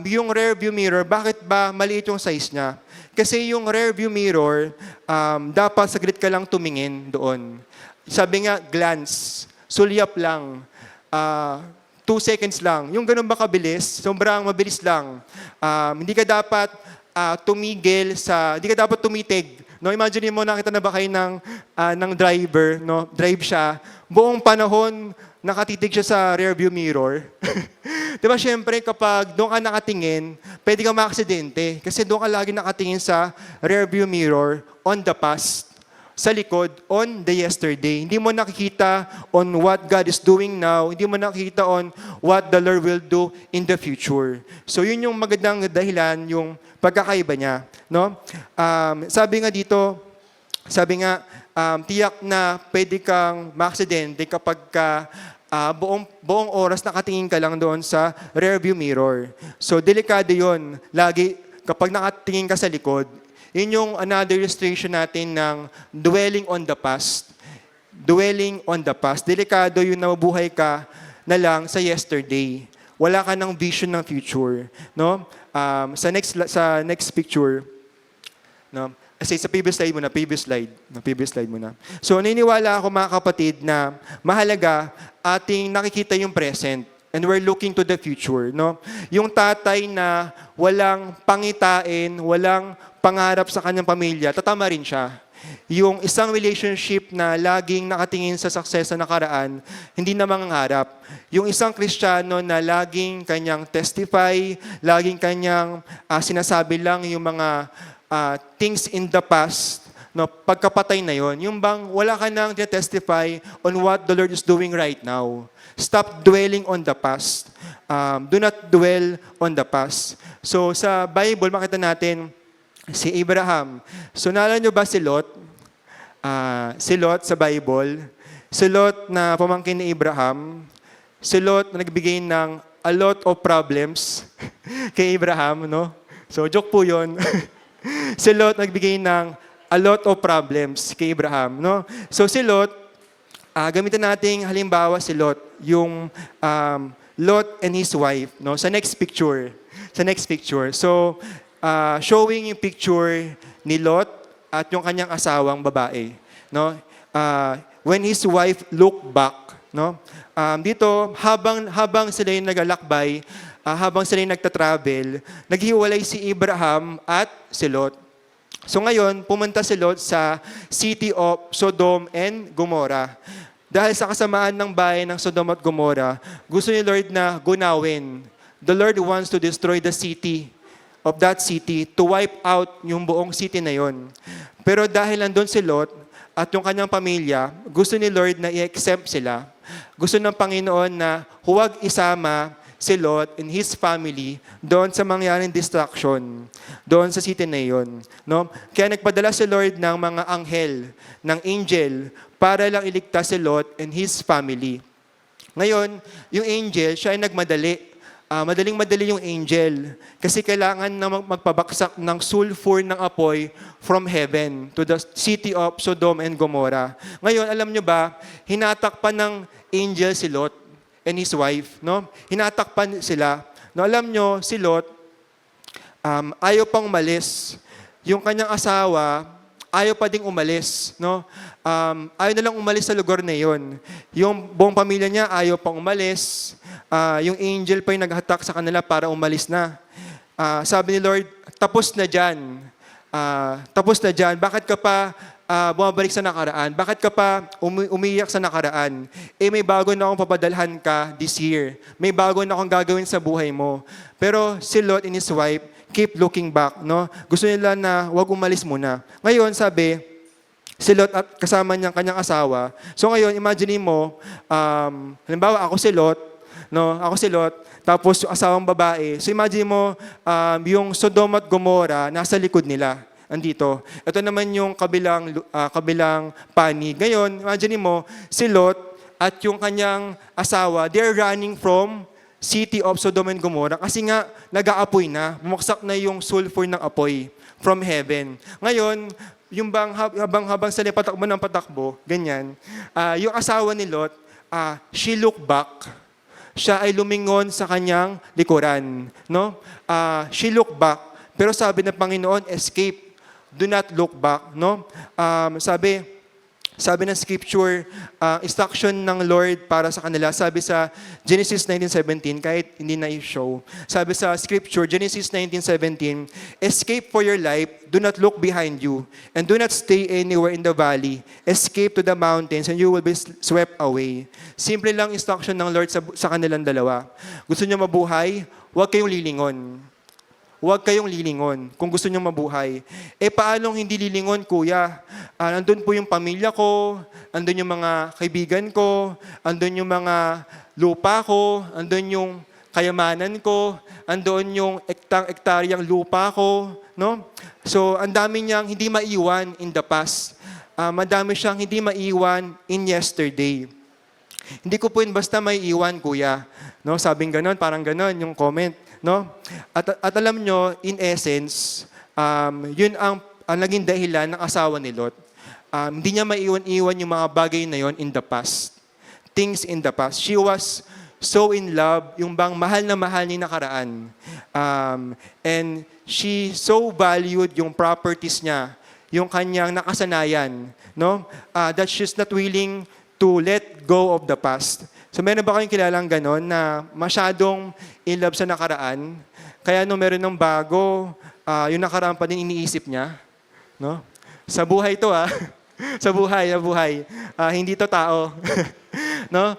yung rear view mirror, bakit ba maliit yung size niya? Kasi yung rear view mirror, dapat saglit ka lang tumingin doon. Sabi nga, glance. Sulyap lang. 2 seconds lang. Yung ganun ba kabilis? Sobrang mabilis lang. Hindi ka dapat hindi ka dapat tumitig. No, imagine mo, nakita na ba kayo ng driver, no? Drive siya. Buong panahon, nakatitig siya sa rear view mirror. Di ba, syempre, kapag doon ka nakatingin, pwede kang maaksidente. Kasi doon ka lagi nakatingin sa rear view mirror on the past. sa likod on the yesterday. Hindi mo nakikita on what God is doing now. Hindi mo nakikita on what the Lord will do in the future. So yun yung magandang dahilan, yung pagkakaiba niya. No? Sabi nga dito, tiyak na pwede kang maaksidente kapag buong oras nakatingin ka lang doon sa rearview mirror. So delikado yun. Lagi kapag nakatingin ka sa likod, yun yung another illustration natin ng dwelling on the past. Dwelling on the past. Delikado yung nabubuhay ka na lang sa yesterday. Wala ka ng vision ng future. No? Sa next picture, no? Kasi sa previous slide muna. So naniniwala ako mga kapatid na mahalaga ating nakikita yung present and we're looking to the future. No? Yung tatay na walang pangitain, walang pangarap sa kanyang pamilya, tatama rin siya. Yung isang relationship na laging nakatingin sa success sa nakaraan, hindi na mangangarap. Yung isang Kristiyano na laging kanyang testify, laging kanyang sinasabi lang yung mga things in the past, no, pagkapatay na yon, yung bang wala ka nang testify on what the Lord is doing right now. Stop dwelling on the past. Do not dwell on the past. So sa Bible, makita natin si Abraham. So naalala nyo ba si Lot? Si Lot sa Bible. Si Lot na pamangkin ni Abraham. Si Lot na nagbigay ng a lot of problems kay Abraham. No? So joke po yun. Si Lot nagbigay ng a lot of problems kay Abraham. No? So si Lot, gamitin natin halimbawa si Lot, yung Lot and his wife. No? Sa next picture. So, showing yung picture ni Lot at yung kanyang asawang babae. No? When his wife looked back, no? Dito, habang sila yung naglalakbay, habang sila yung nagtatravel, naghiwalay si Abraham at si Lot. So ngayon, pumunta si Lot sa city of Sodom and Gomorrah. Dahil sa kasamaan ng bayan ng Sodom at Gomorrah, gusto ni Lord na gunawin. The Lord wants to destroy the city of that city, to wipe out yung buong city na yon. Pero dahil nandun si Lot at yung kanyang pamilya, gusto ni Lord na i-exempt sila. Gusto ng Panginoon na huwag isama si Lot and his family doon sa mangyaring destruction, doon sa city na yon. No? Kaya nagpadala si Lord ng mga anghel, ng angel, para lang iligtas si Lot and his family. Ngayon, yung angel, siya ay nagmadali. Madaling-madali yung angel kasi kailangan na magpabaksak ng sulfur ng apoy from heaven to the city of Sodom and Gomorrah. Ngayon, alam nyo ba, hinatakpan ng angel si Lot and his wife. No? Hinatakpan sila. No, alam nyo, si Lot, ayaw pang umalis. Yung kanyang asawa, ayaw pa ding umalis. No? Ayaw na lang umalis sa lugar na yon. Yung buong pamilya niya ayaw pang umalis. Yung angel pa yung naghatak sa kanila para umalis na. Sabi ni Lord, tapos na dyan. Bakit ka pa bumabalik sa nakaraan? Bakit ka pa umiyak sa nakaraan? May bago na akong papadalhan ka this year. May bago na akong gagawin sa buhay mo. Pero si Lot and his wife, keep looking back. No? Gusto nila na wag umalis muna. Ngayon, sabi, si Lot at kasama niyang kanyang asawa. So ngayon, imagine mo, halimbawa ako si Lot, no? Ako si Lot, tapos yung asawang babae. So imagine mo, yung Sodom at Gomorrah, nasa likod nila. Andito. Ito naman yung kabilang panig. Ngayon, imagine mo, si Lot at yung kanyang asawa, they're running from city of Sodom and Gomorrah kasi nga nag-aapoy na, bumaksak na yung sulfur ng apoy from heaven. Ngayon, yung bang habang sila patakbo ng patakbo, ganyan, yung asawa ni Lot, she looked back. Siya ay lumingon sa kanyang likuran. No? She looked back. Pero sabi ng Panginoon, escape. Do not look back. No? Sabi ng scripture, instruction ng Lord para sa kanila. Sabi sa Genesis 19:17, kahit hindi na i-show. Sabi sa scripture, Genesis 19:17, escape for your life, do not look behind you, and do not stay anywhere in the valley. Escape to the mountains, and you will be swept away. Simple lang instruction ng Lord sa kanilang dalawa. Gusto niyo mabuhay? Huwag kayong lilingon. huwag kayong lilingon kung gusto nyo mabuhay. Paanong hindi lilingon, kuya? Nandun po yung pamilya ko, andun yung mga kaibigan ko, andun yung mga lupa ko, andun yung kayamanan ko, andun yung ektaryang lupa ko, no? So, ang dami niyang hindi maiwan in the past. Madami siyang hindi maiwan in yesterday. Hindi ko po yun basta may iwan, kuya. No, sabing ganon, parang ganon yung comment. No? At alam nyo, in essence, yun ang naging dahilan ng asawa ni Lot. Hindi niya maiwan-iwan yung mga bagay na yon in the past. Things in the past. She was so in love, yung bang mahal na mahal ni nakaraan. And she so valued yung properties niya, yung kanyang nakasanayan, no? That she's not willing to let go of the past. So meron ba kayong kilalang ganon na masyadong in love sa nakaraan? Kaya nung meron ng bago, yung nakaraan pa din iniisip niya. No? Sa buhay to sa buhay. Hindi to tao. No?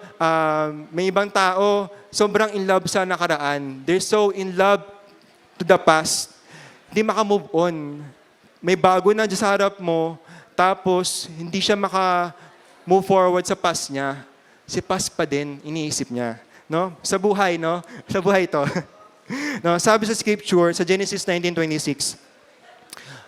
May ibang tao, sobrang in love sa nakaraan. They're so in love to the past. Hindi makamove on. May bago na dyan sa harap mo, tapos hindi siya move forward sa past niya, si past pa din, iniisip niya. No? Sa buhay, no? Sa buhay to. No? Sabi sa scripture, sa Genesis 19:26,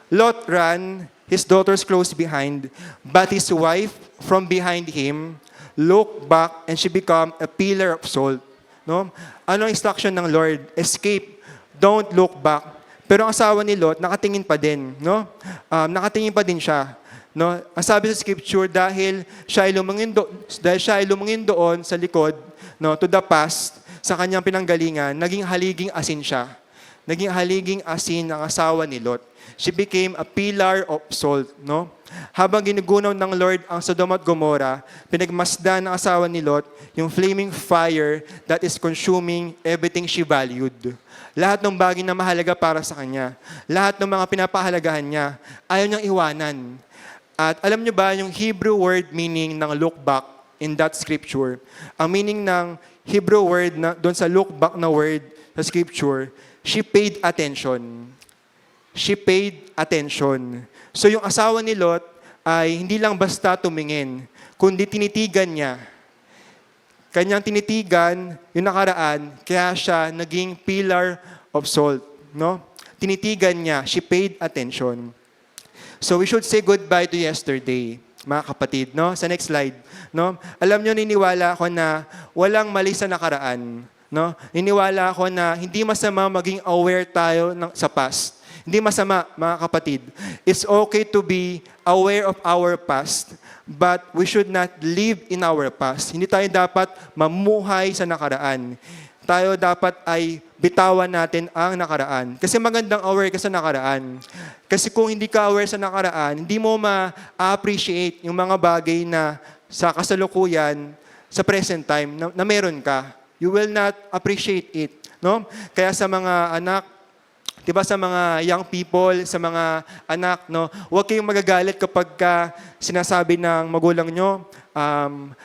Lot ran, his daughters close behind, but his wife from behind him looked back and she became a pillar of salt. No? Ano ang instruction ng Lord? Escape, don't look back. Pero ang asawa ni Lot, nakatingin pa din. No? Nakatingin pa din siya. No, ang sabi sa scripture, dahil siya ay lumungin doon sa likod, no, to the past, sa kanyang pinanggalingan, naging haliging asin siya. Naging haliging asin ang asawa ni Lot. She became a pillar of salt. No? Habang ginugunaw ng Lord ang Sodom at Gomorrah, pinagmasdan ng asawa ni Lot yung flaming fire that is consuming everything she valued. Lahat ng bagay na mahalaga para sa kanya, lahat ng mga pinapahalagahan niya, ayaw niyang iwanan. At alam niyo ba yung Hebrew word meaning ng look back in that scripture? Ang meaning ng Hebrew word na doon sa look back na word sa scripture, she paid attention. She paid attention. So yung asawa ni Lot ay hindi lang basta tumingin, kundi tinitigan niya. Kanyang tinitigan yung nakaraan, kaya siya naging pillar of salt. No? Tinitigan niya, she paid attention. So we should say goodbye to yesterday, mga kapatid, no? Sa next slide, no? Alam niyo, niniwala ako na walang mali sa nakaraan, no? Niniwala ako na hindi masama maging aware tayo sa past. Hindi masama, mga kapatid. It's okay to be aware of our past, but we should not live in our past. Hindi tayo dapat mamuhay sa nakaraan. Tayo dapat ay bitawan natin ang nakaraan. Kasi magandang aware ka sa nakaraan. Kasi kung hindi ka aware sa nakaraan, hindi mo ma-appreciate yung mga bagay na sa kasalukuyan, sa present time, na meron ka. You will not appreciate it. No? Kaya sa mga anak, diba, sa mga young people, sa mga anak, no, huwag kayong magagalit kapag sinasabi ng magulang nyo,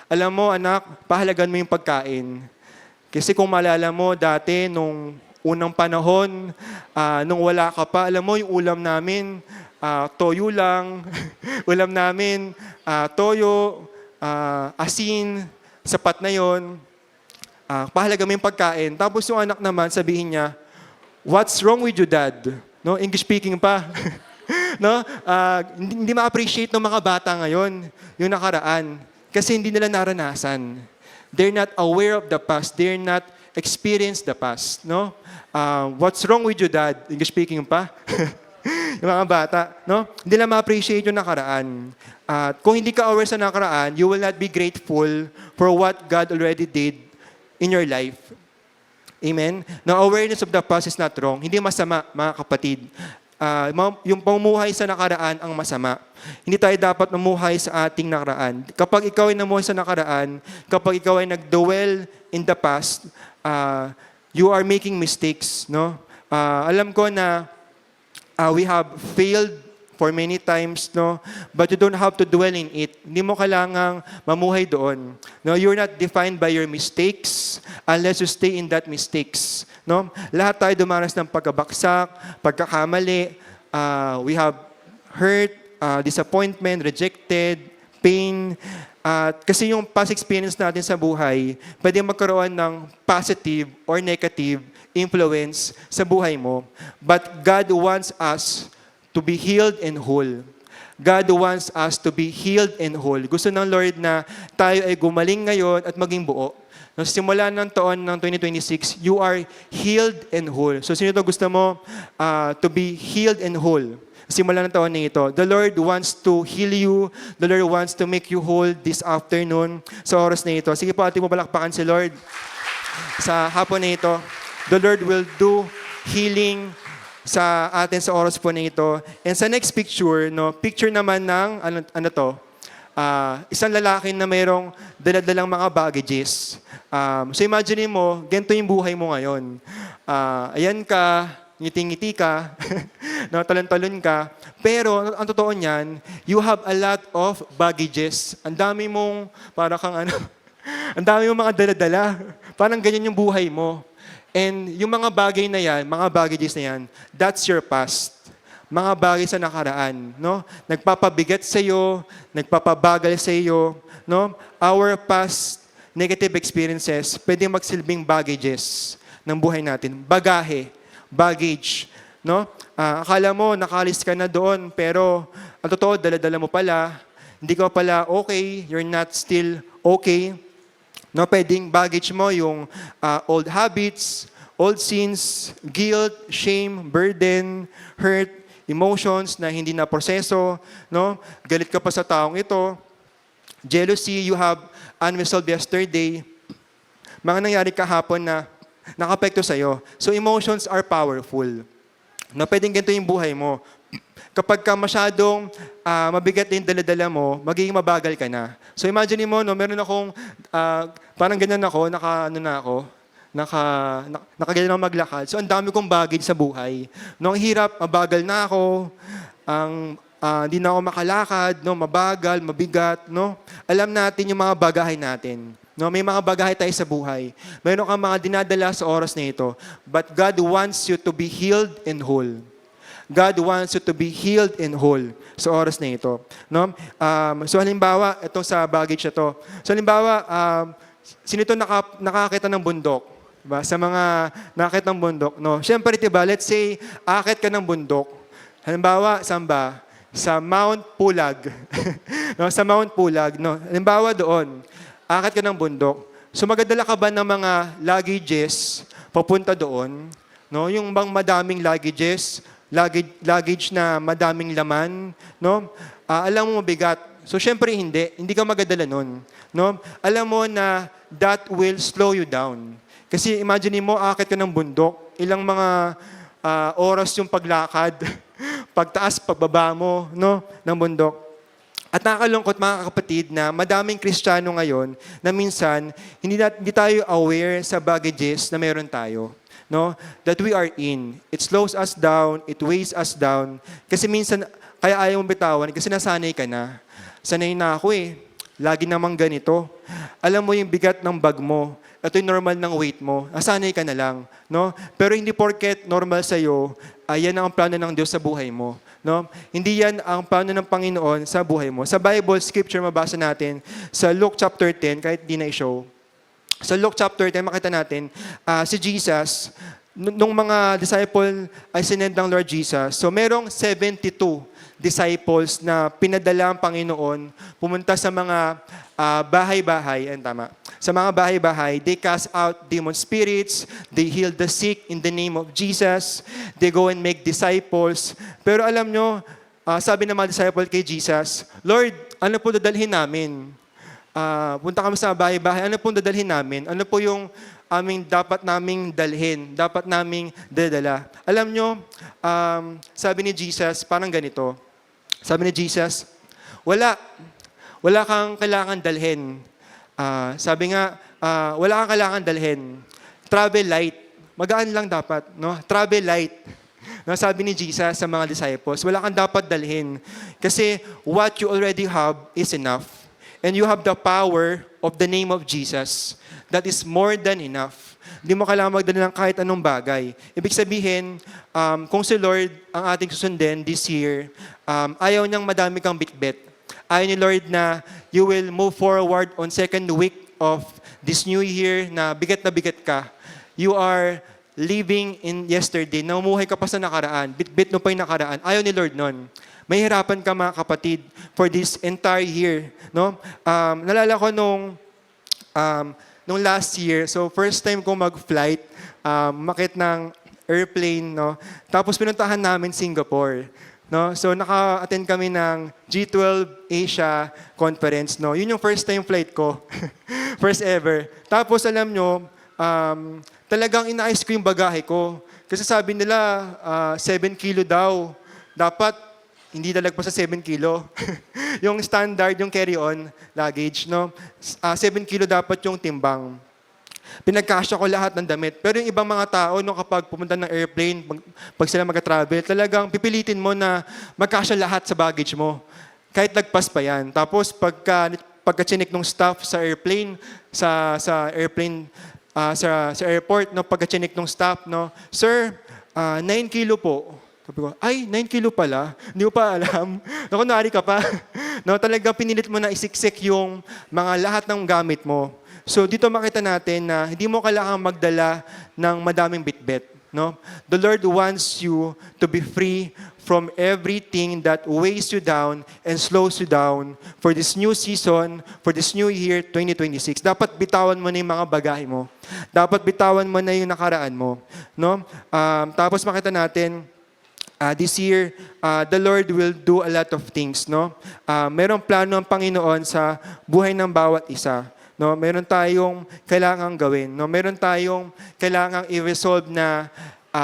alam mo anak, pahalagan mo yung pagkain. Kasi kung maalala mo dati, nung unang panahon, nung wala ka pa, alam mo yung ulam namin, toyo lang, ulam namin, toyo, asin, sapat na yon. Pahalaga mo yung pagkain. Tapos yung anak naman, sabihin niya, what's wrong with you, Dad? No, English speaking pa. No? Hindi ma-appreciate ng mga bata ngayon yung nakaraan kasi hindi nila naranasan. They're not aware of the past. They're not experienced the past. No? What's wrong with you, Dad? English speaking pa. Yung mga bata, no? Hindi nila ma-appreciate yung nakaraan. Kung hindi ka aware sa nakaraan, you will not be grateful for what God already did in your life. Amen? Now, awareness of the past is not wrong. Hindi masama, mga kapatid. Yung pamumuhay sa nakaraan ang masama. Hindi tayo dapat mamuhay sa ating nakaraan. Kapag ikaw ay namuhay sa nakaraan, kapag ikaw ay nag-dwell in the past, you are making mistakes. No? Alam ko na we have failed for many times, no? But you don't have to dwell in it. Hindi mo kailangang mamuhay doon. No, you're not defined by your mistakes unless you stay in that mistakes, no? Lahat tayo dumaranas ng pagkabaksak, pagkakamali. We have hurt, disappointment, rejected, pain. Kasi yung past experience natin sa buhay, pwede magkaroon ng positive or negative influence sa buhay mo. But God wants us to be healed and whole. God wants us to be healed and whole. Gusto ng Lord na tayo ay gumaling ngayon at maging buo. No, simula ng taon ng 2026, you are healed and whole. So sino to gusto mo to be healed and whole? Simula ng taon na ito. The Lord wants to heal you. The Lord wants to make you whole this afternoon sa oras na ito. Sige po, ating mo palakpakan si Lord sa hapon na ito. The Lord will do healing sa atin sa oras po na ito. And sa next picture, no, picture naman ng, isang lalaki na mayroong daladalang mga baggages. So imagine mo, ganito yung buhay mo ngayon. Ayan ka, ngiti-ngiti ka, no, talon-talon ka. Pero ang totoo niyan, you have a lot of baggages. Ang dami mong, para kang ang dami mong mga daladala. Parang ganyan yung buhay mo. And yung mga bagay na yan, mga baggages na yan, that's your past. Mga bagay sa nakaraan, no? Nagpapabigat sa iyo, nagpapabagal sa iyo, no? Our past negative experiences pwede magsilbing baggages ng buhay natin. Bagahe, baggage, no? Akala mo nakalis ka na doon, pero ang totoo, dala-dala mo pala, hindi ka pala okay, you're not still okay. No, pwedeng baggage mo yung old habits, old sins, guilt, shame, burden, hurt, emotions na hindi na proseso, no? Galit ka pa sa taong ito. Jealousy, you have unresolved yesterday. Mga nangyari kahapon na nakapekto sa'yo. So emotions are powerful. No, pwedeng ganito yung buhay mo. Kapag ka masyadong mabigat yung dala-dala mo, magiging mabagal ka na. So imagine mo, no, meron akong, parang ganyan ako, nakaganyan ako maglakad. So ang dami kong baggage sa buhay. No, ang hirap, mabagal na ako, hindi na ako makalakad, no, mabagal, mabigat. No? Alam natin yung mga bagahay natin. No, may mga bagahay tayo sa buhay. Meron kang mga dinadala sa oras na ito. But God wants you to be healed and whole. God wants you to be healed and whole sa oras na ito. No? So halimbawa, itong sa baggage na to. So halimbawa, sino ito nakakita ng bundok? Diba? Sa mga nakakita ng bundok. No? Siyempre, diba, let's say, akit ka ng bundok. Halimbawa, saan ba? Sa Mount Pulag. No? Sa Mount Pulag. No? Halimbawa doon, akit ka ng bundok. So magdadala ka ba ng mga luggages papunta doon? No? Yung bang madaming luggages, luggage na madaming laman, no? Alam mo mabigat. So syempre hindi ka magdadala nun, no? Alam mo na that will slow you down. Kasi imagine mo, akit ka ng bundok, ilang mga oras yung paglakad, pagtaas, pagbaba mo, no, ng bundok. At nakakalungkot mga kapatid na madaming Kristiyano ngayon na minsan hindi tayo aware sa baggages na meron tayo. No, that we are in. It slows us down, it weighs us down. Kasi minsan, kaya ayaw mong bitawan kasi nasanay ka na. Sanay na ako lagi namang ganito. Alam mo yung bigat ng bag mo, ito yung normal ng weight mo, nasanay ka na lang. No? Pero hindi porket normal sa'yo, yan ang plano ng Diyos sa buhay mo. No? Hindi yan ang plano ng Panginoon sa buhay mo. Sa Bible, scripture mabasa natin, sa Luke chapter 10, kahit di na i-show, sa Luke chapter 10, makita natin, si Jesus, nung mga disciple ay sinend ng Lord Jesus, so merong 72 disciples na pinadala ang Panginoon, pumunta sa mga bahay-bahay, tama, sa mga bahay-bahay, they cast out demon spirits, they heal the sick in the name of Jesus, they go and make disciples. Pero alam nyo, sabi ng mga disciple kay Jesus, Lord, ano po dadalhin namin? Punta kami sa bahay-bahay, ano pong dadalhin namin? Ano po yung dapat naming dalhin, dapat naming dadala? Alam nyo, sabi ni Jesus, parang ganito. Sabi ni Jesus, wala kang kailangan dalhin. Sabi nga, wala kang kailangan dalhin. Travel light. Magaan lang dapat, no? Travel light. No, sabi ni Jesus sa mga disciples, wala kang dapat dalhin. Kasi what you already have is enough. And you have the power of the name of Jesus. That is more than enough. Hindi mo kailangan magdala ng kahit anong bagay. Ibig sabihin, kung si Lord ang ating susundin this year, ayaw niyang madami kang bitbit. Ayaw ni Lord na you will move forward on second week of this new year na bigat ka. You are living in yesterday. Namumuhay ka pa sa nakaraan. Bit-bit mo pa yung nakaraan. Ayaw ni Lord nun. Mahirapan ka mga kapatid for this entire year. No? Nalala ko nung last year, so first time ko mag-flight, makit ng airplane, no? Tapos pinuntahan namin Singapore. No? So naka-attend kami ng G12 Asia Conference. No? Yun yung first time flight ko. First ever. Tapos alam nyo, talagang inaayos ko yung bagahe ko. Kasi sabi nila, 7 kilo daw. Dapat hindi dalagpas sa 7 kilo. Yung standard, yung carry-on luggage, no? 7 kilo dapat yung timbang. Pinagkasya ko lahat ng damit. Pero yung ibang mga tao, no, kapag pumunta ng airplane, pag sila mag-travel, talagang pipilitin mo na magkasya lahat sa baggage mo. Kahit lagpas pa yan. Tapos pagka-chinik ng staff sa airplane, sa airport, no, pagka-chinik ng staff, no, Sir, 9 kilo po. Sabi ko, ay, 9 kilo pala. Hindi ko pa alam. Nakunwari ka pa. No, talagang pinilit mo na isiksik yung mga lahat ng gamit mo. So dito makita natin na hindi mo kailangang magdala ng madaming bitbit. No? The Lord wants you to be free from everything that weighs you down and slows you down for this new season, for this new year, 2026. Dapat bitawan mo na yung mga bagahe mo. Dapat bitawan mo na yung nakaraan mo. No? Tapos makita natin, this year, the Lord will do a lot of things, no? Merong plano ang Panginoon sa buhay ng bawat isa, no? Meron tayong kailangang gawin, no? Meron tayong kailangang i-resolve na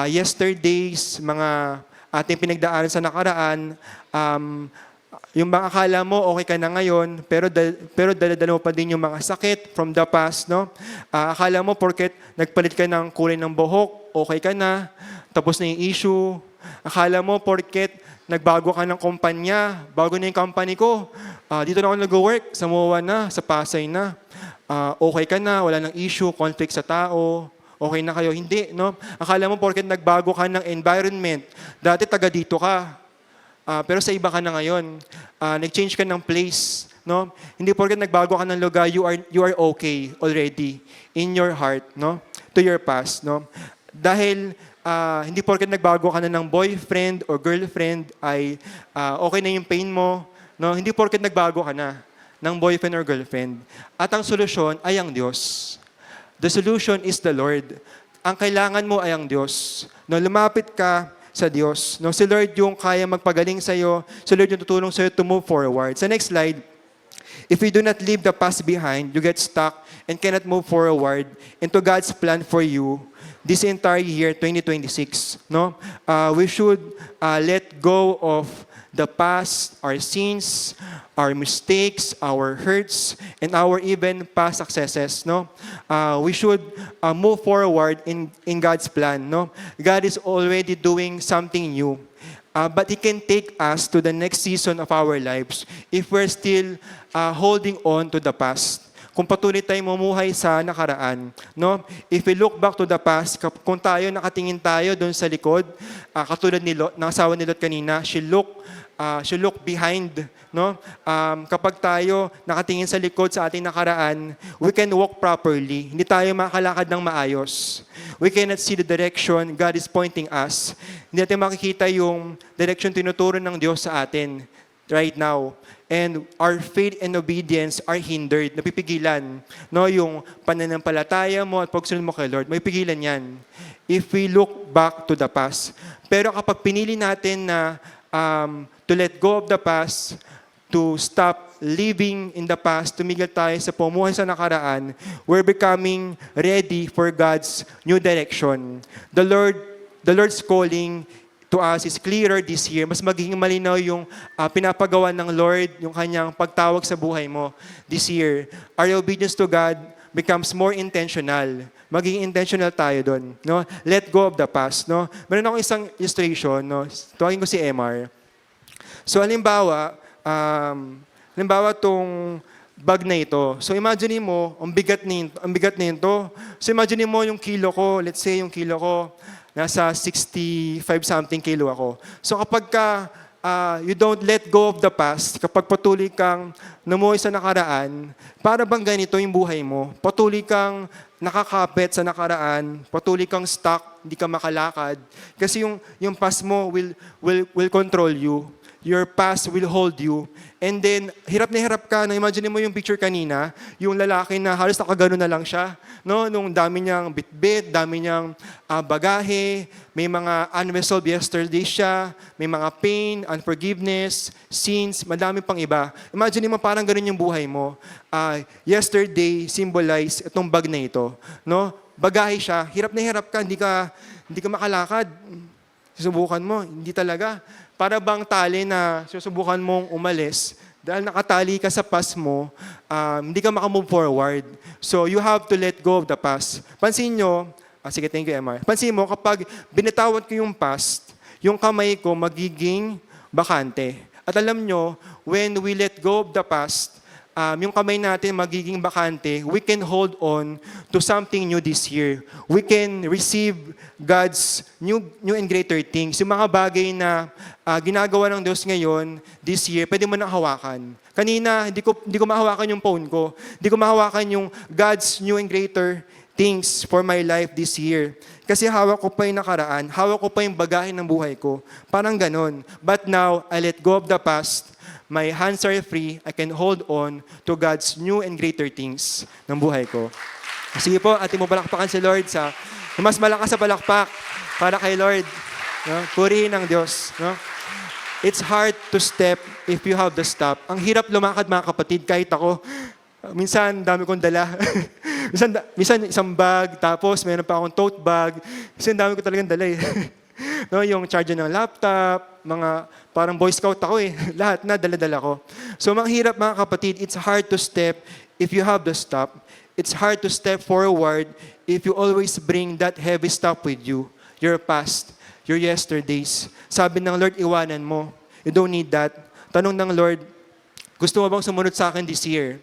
yesterdays, mga ating pinagdaanan sa nakaraan, yung mga akala mo okay ka na ngayon, pero dala-dala mo pa din yung mga sakit from the past, no? Akala mo porket nagpalit ka ng kulay ng buhok, okay ka na, tapos na yung issue. Akala mo, porket nagbago ka ng kumpanya, bago na yung company ko, dito na ako nag-work, sa MOA na, sa Pasay na, okay ka na, wala nang issue, conflict sa tao, okay na kayo. Hindi, no? Akala mo, porket nagbago ka ng environment, dati taga dito ka, pero sa iba ka na ngayon, nag-change ka ng place, no? Hindi porket nagbago ka ng lugar, you are okay already in your heart, no? To your past, no? Dahil hindi porket nagbago ka na ng boyfriend or girlfriend ay okay na yung pain mo. No? Hindi porket nagbago ka na ng boyfriend or girlfriend. At ang solusyon ay ang Diyos. The solution is the Lord. Ang kailangan mo ay ang Diyos. No, lumapit ka sa Diyos. No, si Lord yung kaya magpagaling sa'yo. Si Lord yung tutulong sa'yo to move forward. Sa next slide, if you do not leave the past behind, you get stuck and cannot move forward into God's plan for you this entire year, 2026, no? We should let go of the past, our sins, our mistakes, our hurts, and our even past successes, no? We should move forward in God's plan, no? God is already doing something new. But He can take us to the next season of our lives if we're still holding on to the past. Kung patuloy tayong mumuhay sa nakaraan, no? If we look back to the past, kung nakatingin tayo doon sa likod, katulad ng asawa ni Lot kanina, she look behind, no? Kapag tayo nakatingin sa likod sa ating nakaraan, we can walk properly. Hindi tayo makakalakad ng maayos. We cannot see the direction God is pointing us. Hindi natin makikita yung direction tinuturo ng Diyos sa atin right now. And our faith and obedience are hindered, napipigilan. No, yung pananampalataya mo at pagsunod mo kay Lord, may pigilan yan. If we look back to the past. Pero kapag pinili natin na to let go of the past, to stop living in the past, tumigil tayo sa pumuhay sa nakaraan, we're becoming ready for God's new direction. The Lord's calling to us is clearer this year. Mas magiging malinaw yung pinapagawa ng Lord, yung kanyang pagtawag sa buhay mo this year. Our obedience to God becomes more intentional. maging intentional tayo doon, no? Let go of the past, no? Meron akong isang illustration, no? Tuwagin ko si MR. So halimbawa tong bag na ito. So imagine mo, ang bigat nito. So imagine mo yung kilo ko, let's say yung kilo ko nasa 65 something kilo ako. So kapag you don't let go of the past, kapag patuloy kang namuhay sa nakaraan, para bang ganito yung buhay mo? Patuloy kang nakakapit sa nakaraan, patuloy kang stuck, hindi ka makalakad. Kasi yung past mo will control you. Your past will hold you. And then, hirap na hirap ka. Imagine mo yung picture kanina, yung lalaki na halos nakagano na lang siya. No? Nung dami niyang bitbit, dami niyang bagahe, may mga unresolved yesterday siya, may mga pain, unforgiveness, sins, madami pang iba. Imagine mo parang ganun yung buhay mo. Yesterday symbolize itong bag na ito. No? Bagahe siya, hirap na hirap ka, hindi ka makalakad. Susubukan mo, hindi talaga. Para bang tali na susubukan mong umalis, dahil nakatali ka sa past mo, hindi ka makamove forward. So you have to let go of the past. Pansin nyo, sige, thank you, MR. Pansin mo, kapag binitawan ko yung past, yung kamay ko magiging bakante. At alam nyo, when we let go of the past, yung kamay natin magiging bakante, we can hold on to something new this year. We can receive God's new and greater things. Yung mga bagay na ginagawa ng Diyos ngayon, this year, pwede mo nang hawakan. Kanina, hindi ko mahawakan yung phone ko. Hindi ko mahawakan yung God's new and greater things for my life this year. Kasi hawak ko pa yung nakaraan, hawak ko pa yung bagahe ng buhay ko. Parang ganon. But now, I let go of the past. My hands are free. I can hold on to God's new and greater things ng buhay ko. Sige po, ating mo palakpakan si Lord sa mas malakas sa palakpak para kay Lord. No? Purihin ng Diyos. No? It's hard to step if you have the stop. Ang hirap lumakad mga kapatid, kahit ako. Minsan, dami kong dala. minsan isang bag, tapos meron pa akong tote bag. Minsan, dami ko talagang dala eh. No, yung charger ng laptop, mga parang Boy Scout ako eh. Lahat na dala-dala ko. So mahirap mga kapatid, it's hard to step if you have the stop. It's hard to step forward if you always bring that heavy stuff with you. Your past, your yesterdays. Sabi ng Lord, iwanan mo. You don't need that. Tanong ng Lord, gusto mo bang sumunod sa akin this year?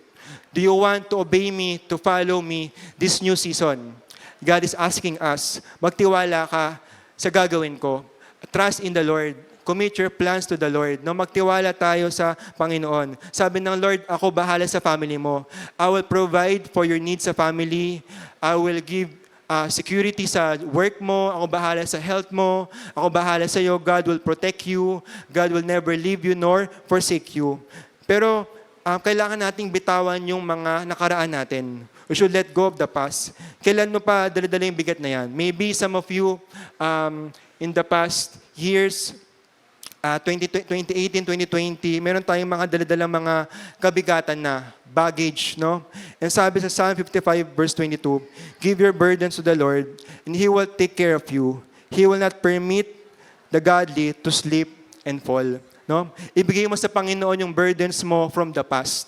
Do you want to obey me, to follow me this new season? God is asking us, magtiwala ka sa gagawin ko. Trust in the Lord. Commit your plans to the Lord. No, magtiwala tayo sa Panginoon. Sabi ng Lord, ako bahala sa family mo. I will provide for your needs sa family. I will give security sa work mo. Ako bahala sa health mo. Ako bahala sa iyo. God will protect you. God will never leave you nor forsake you. Pero kailangan nating bitawan yung mga nakaraan natin. We should let go of the past. Kailan mo pa dala-dala yung bigat na yan? Maybe some of you, in the past years, 2018, 2020, meron tayong mga dala-dala mga kabigatan na baggage, no? And sabi sa Psalm 55 verse 22, give your burdens to the Lord, and He will take care of you. He will not permit the godly to sleep and fall. No? Ibigay mo sa Panginoon yung burdens mo from the past.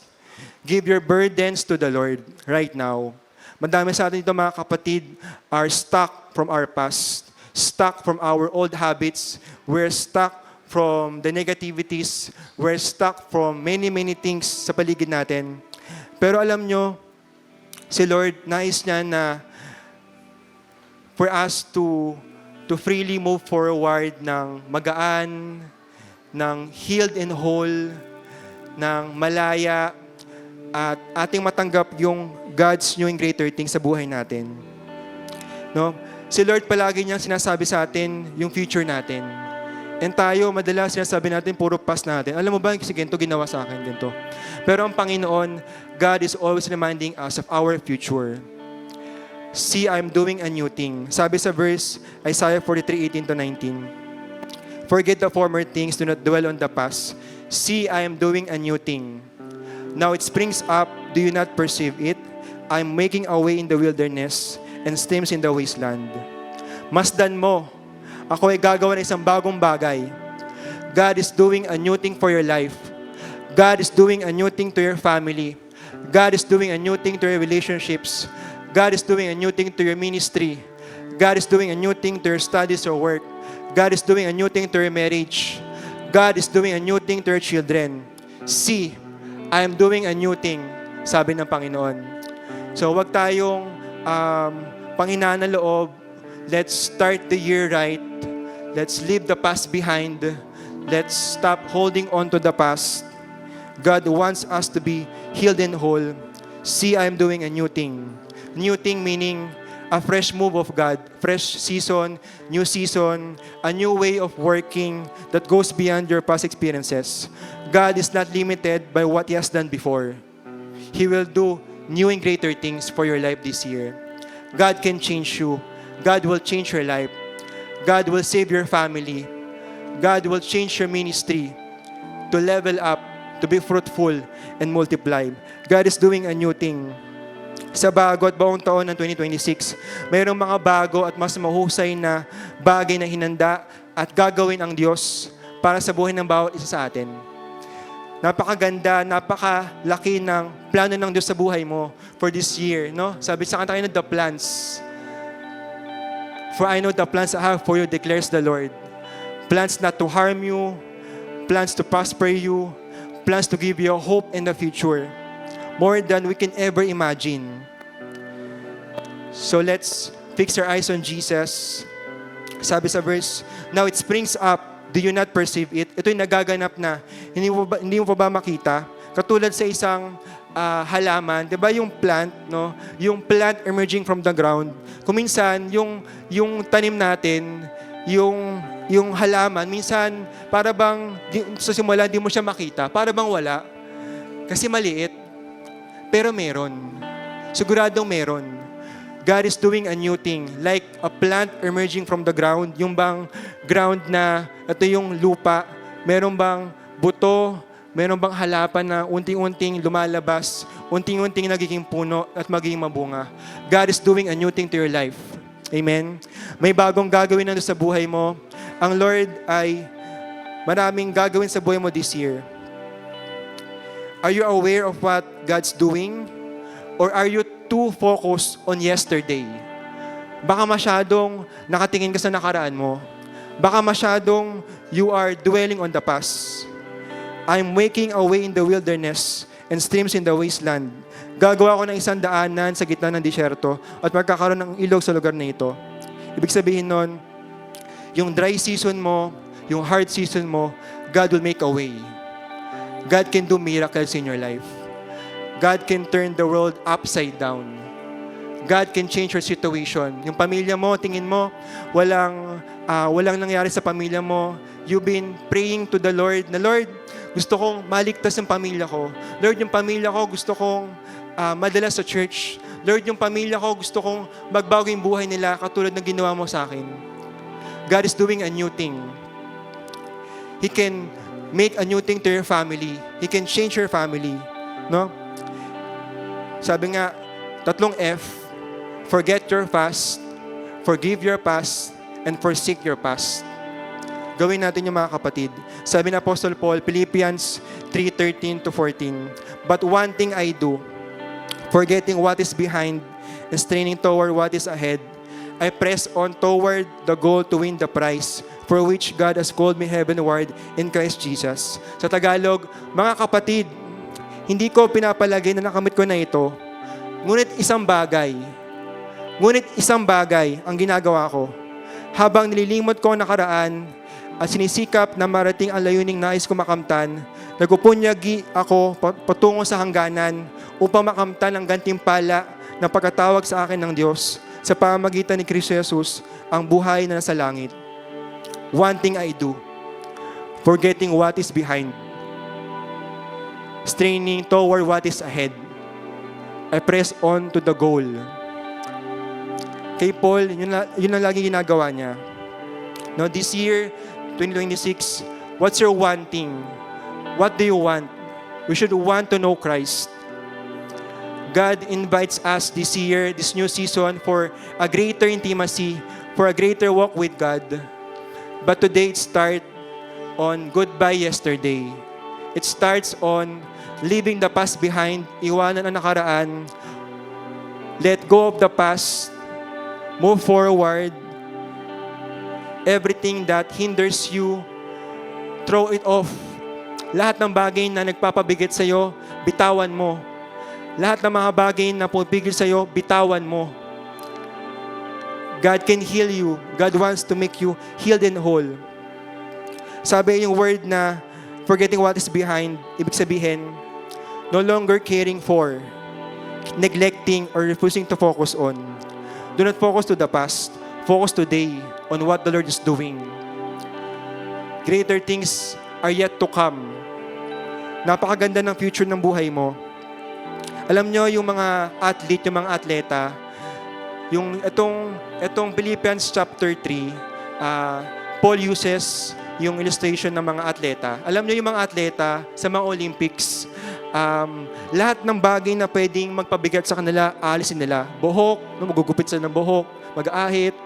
Give your burdens to the Lord right now. Madami sa atin dito mga kapatid are stuck from our past, stuck from our old habits. We're stuck from the negativities. We're stuck from many things sa paligid natin. Pero alam nyo, si Lord, nais niya na for us to freely move forward ng magaan, ng healed and whole, ng malaya, at ating matanggap yung God's new and greater things sa buhay natin. No? Si Lord palagi niyang sinasabi sa atin yung future natin. And tayo, madalas sinasabi natin, puro past natin. Alam mo ba, kasi ganito ginawa sa akin din to. Pero ang Panginoon, God is always reminding us of our future. See, I'm doing a new thing. Sabi sa verse, Isaiah 43:18-19. Forget the former things, do not dwell on the past. See, I am doing a new thing. Now it springs up, do you not perceive it? I am making a way in the wilderness and streams in the wasteland. Masdan mo, ako ay gagawa ng isang bagong bagay. God is doing a new thing for your life. God is doing a new thing to your family. God is doing a new thing to your relationships. God is doing a new thing to your ministry. God is doing a new thing to your studies or work. God is doing a new thing to your marriage. God is doing a new thing to your children. See, I am doing a new thing, sabi ng Panginoon. So wag tayong panghinaan ng loob. Let's start the year right. Let's leave the past behind. Let's stop holding on to the past. God wants us to be healed and whole. See, I am doing a new thing. New thing meaning a fresh move of God, fresh season, a new way of working that goes beyond your past experiences. God is not limited by what He has done before. He will do new and greater things for your life this year. God can change you. God will change your life. God will save your family. God will change your ministry to level up, to be fruitful and multiply. God is doing a new thing. Sa bago at buong taon ng 2026, mayroong mga bago at mas mahusay na bagay na hinanda at gagawin ang Diyos para sa buhay ng bawat isa sa atin. Napakaganda, napakalaki ng plano ng Diyos sa buhay mo for this year. No? Sabi sa kanta kayo, the plans. For I know the plans I have for you, declares the Lord. Plans not to harm you, plans to prosper you, plans to give you a hope in the future. More than we can ever imagine. So let's fix our eyes on Jesus. Sabi sa verse, now it springs up, do you not perceive it? Ito'y nagaganap na, hindi mo pa ba makita? Katulad sa isang halaman, 'di ba yung plant, no? Yung plant emerging from the ground. Kuminsan yung tanim natin, yung halaman, minsan para bang sa simula hindi mo siya makita, para bang wala. Kasi maliit. Pero meron. Siguradong meron. God is doing a new thing. Like a plant emerging from the ground. Yung bang ground na, ito yung lupa, meron bang buto, meron bang halapan na unting-unting lumalabas, unting-unting nagiging puno at magiging mabunga. God is doing a new thing to your life. Amen? May bagong gagawin na sa buhay mo. Ang Lord ay maraming gagawin sa buhay mo this year. Are you aware of what God's doing? Or are you too focused on yesterday? Baka masyadong nakatingin ka sa nakaraan mo. Baka masyadong you are dwelling on the past. I'm making a way in the wilderness and streams in the wasteland. Gagawa ko ng isang daanan sa gitna ng disyerto at magkakaroon ng ilog sa lugar na ito. Ibig sabihin nun, yung dry season mo, yung hard season mo, God will make a way. God can do miracles in your life. God can turn the world upside down. God can change your situation. Yung pamilya mo, tingin mo, walang nangyari sa pamilya mo. You've been praying to the Lord na, Lord, gusto kong maligtas ang pamilya ko. Lord, yung pamilya ko gusto kong madala sa church. Lord, yung pamilya ko gusto kong magbago yung buhay nila katulad ng ginawa mo sa akin. God is doing a new thing. He can make a new thing to your family. He can change your family. No? Sabi nga, 3 F, forget your past, forgive your past, and forsake your past. Gawin natin yung mga kapatid. Sabi ni Apostle Paul, Philippians 3:13-14, but one thing I do, forgetting what is behind and straining toward what is ahead, I press on toward the goal to win the prize for which God has called me heavenward in Christ Jesus. Sa Tagalog, mga kapatid, hindi ko pinapalagay na nakamit ko na ito, ngunit isang bagay ang ginagawa ko. Habang nililimot ko ang nakaraan at sinisikap na marating ang layuning nais ko makamtan, nagpupunyagi ako patungo sa hangganan upang makamtan ang gantimpala ng pagkatawag sa akin ng Diyos sa pamamagitan ni Kristo Jesus, ang buhay na nasa langit. One thing I do, forgetting what is behind, straining toward what is ahead, I press on to the goal. Kay Paul, yun ang lagi ginagawa niya. Now, this year, 2026, what's your one thing? What do you want? We should want to know Christ. God invites us this year, this new season, for a greater intimacy, for a greater walk with God. But today, it starts on goodbye yesterday. It starts on leaving the past behind, iwanan ang nakaraan, Let go of the past. Move forward. Everything that hinders you, throw it off. Lahat ng bagay na nagpapabigat sa'yo, bitawan mo. Lahat ng mga bagay na pumipigil sa'yo, bitawan mo. God can heal you. God wants to make you healed and whole. Sabi yung word na forgetting what is behind, ibig sabihin, no longer caring for, neglecting, or refusing to focus on. Do not focus to the past. Focus today on what the Lord is doing. Greater things are yet to come. Napakaganda ng future ng buhay mo. Alam nyo, yung mga athlete, yung mga atleta, yung itong Philippians chapter 3, Paul uses yung illustration ng mga atleta. Alam nyo yung mga atleta sa mga Olympics, lahat ng bagay na pwedeng magpabigat sa kanila, alisin nila. Buhok, magugupit sila ng buhok, mag-aahit,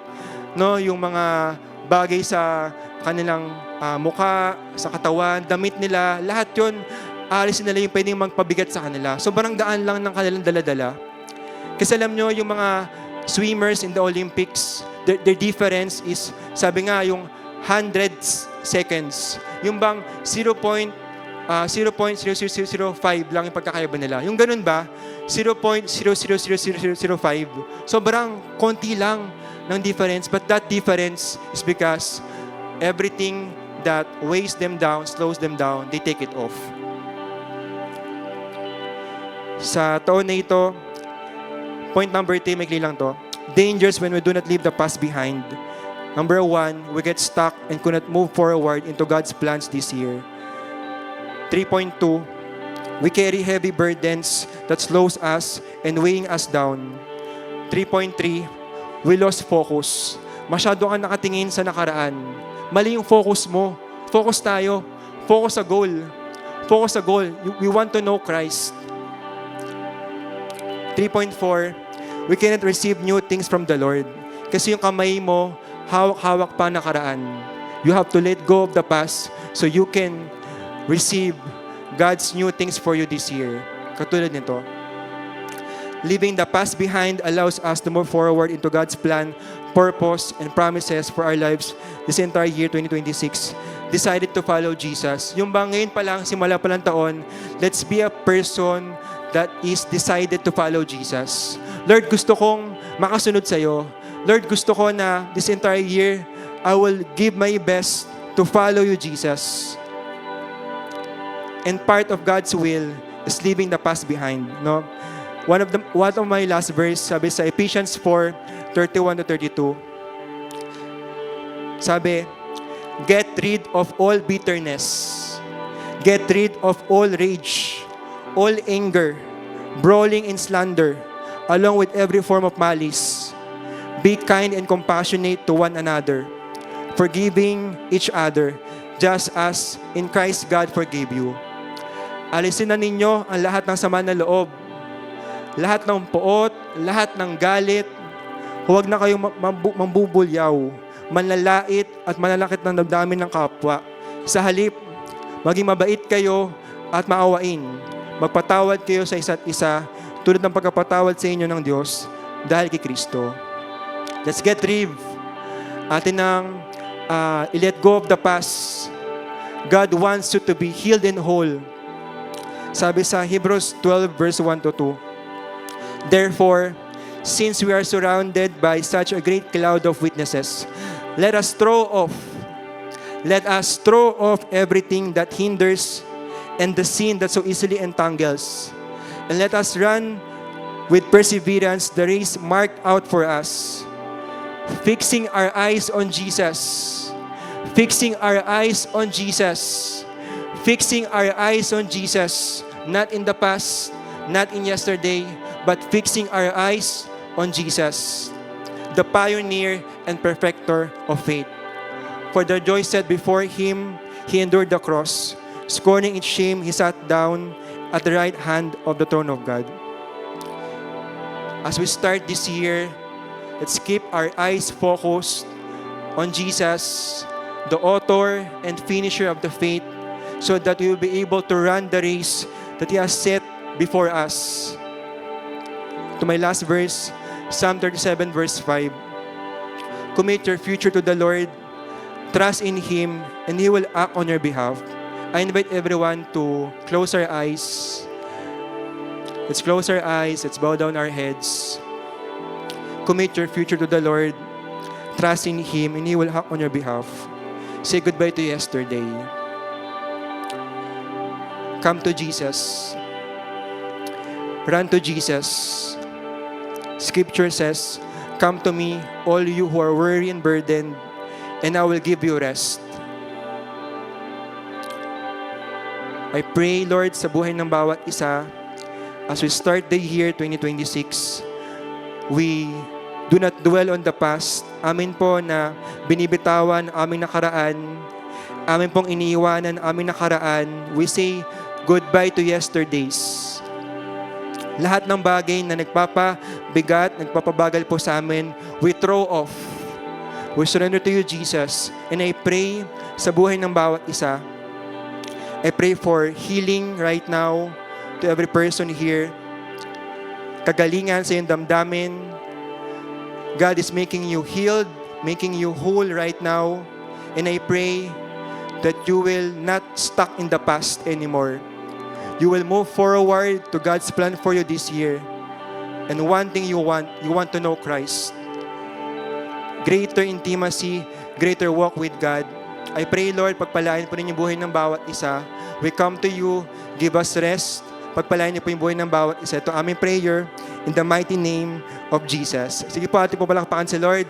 yung mga bagay sa kanilang mukha, sa katawan, damit nila, lahat yun, alisin nila yung pwedeng magpabigat sa kanila. Sobrang daan lang ng kanilang dala-dala. Kasi alam nyo, yung mga swimmers in the Olympics, their difference is, sabi nga, yung hundreds seconds. Yung bang 0.0005 lang yung pagkakaiba nila. Yung ganun ba, 0.00005. Sobrang konti lang ng difference, but that difference is because everything that weighs them down, slows them down, they take it off. Sa taon na ito, point number 3, maikli lang to. Dangers when we do not leave the past behind. Number 1, we get stuck and could not move forward into God's plans this year. 3.2, we carry heavy burdens that slows us and weighing us down. 3.3, we lost focus. Masyado kang nakatingin sa nakaraan. Mali yung focus mo. Focus tayo. Focus sa goal. Focus sa goal. We want to know Christ. 3.4, we cannot receive new things from the Lord. Kasi yung kamay mo, hawak-hawak pa nakaraan. You have to let go of the past so you can receive God's new things for you this year. Katulad nito. Leaving the past behind allows us to move forward into God's plan, purpose, and promises for our lives this entire year, 2026. Decided to follow Jesus. Yung ba ngayon pa lang, simula pa lang taon, let's be a person that is decided to follow Jesus. Lord, gusto kong makasunod sa'yo. Lord, gusto ko na this entire year, I will give my best to follow you, Jesus. And part of God's will is leaving the past behind. No? One of my last verse, sabi sa Ephesians 4:31-32, sabi, get rid of all bitterness. Get rid of all rage, all anger, brawling and slander, along with every form of malice. Be kind and compassionate to one another, forgiving each other, just as in Christ God forgave you. Alisin na ninyo ang lahat ng sama na loob, lahat ng poot, lahat ng galit. Huwag na kayong mambubulyaw, manlalait at manlalakit ng damdamin ng kapwa. Sa halip, maging mabait kayo at maawain. Magpatawad kayo sa isa't isa tulad ng pagkapatawad sa inyo ng Diyos dahil kay Kristo. Let's get rid atin ng let go of the past. God wants you to be healed and whole. Sabi sa Hebrews 12:1-2, therefore, since we are surrounded by such a great cloud of witnesses, let us throw off everything that hinders and the sin that so easily entangles. And let us run with perseverance the race marked out for us, fixing our eyes on Jesus. Fixing our eyes on Jesus. Fixing our eyes on Jesus. Not in the past, not in yesterday, but fixing our eyes on Jesus, the pioneer and perfecter of faith. For the joy set before him, he endured the cross. Scorning its shame, he sat down at the right hand of the throne of God. As we start this year, let's keep our eyes focused on Jesus, the author and finisher of the faith, so that we will be able to run the race that He has set before us. to my last verse, Psalm 37 verse 5. Commit your future to the Lord, trust in Him, and He will act on your behalf. I invite everyone to close our eyes. Let's close our eyes, let's bow down our heads. Commit your future to the Lord, trust in Him, and He will act on your behalf. Say goodbye to yesterday. Come to Jesus. Run to Jesus. Scripture says, come to me, all you who are weary and burdened, and I will give you rest. I pray, Lord, sa buhay ng bawat isa, as we start the year 2026, we do not dwell on the past. Amin po na binibitawan aming nakaraan, amin pong iniiwanan aming nakaraan. We say goodbye to yesterdays. Lahat ng bagay na nagpapabigat, nagpapabagal po sa amin, we throw off. We surrender to you, Jesus. And I pray sa buhay ng bawat isa. I pray for healing right now to every person here. Kagalingan sa iyong damdamin. God is making you healed, making you whole right now. And I pray that you will not stuck in the past anymore. You will move forward to God's plan for you this year. And one thing you want to know Christ. Greater intimacy, greater walk with God. I pray, Lord, pagpalain po ninyo buhay ng bawat isa. We come to you, give us rest. Pagpalain niyo po yung buhay ng bawat isa. Ito aming prayer in the mighty name of Jesus. Sige po, ating po palakpakan si Lord.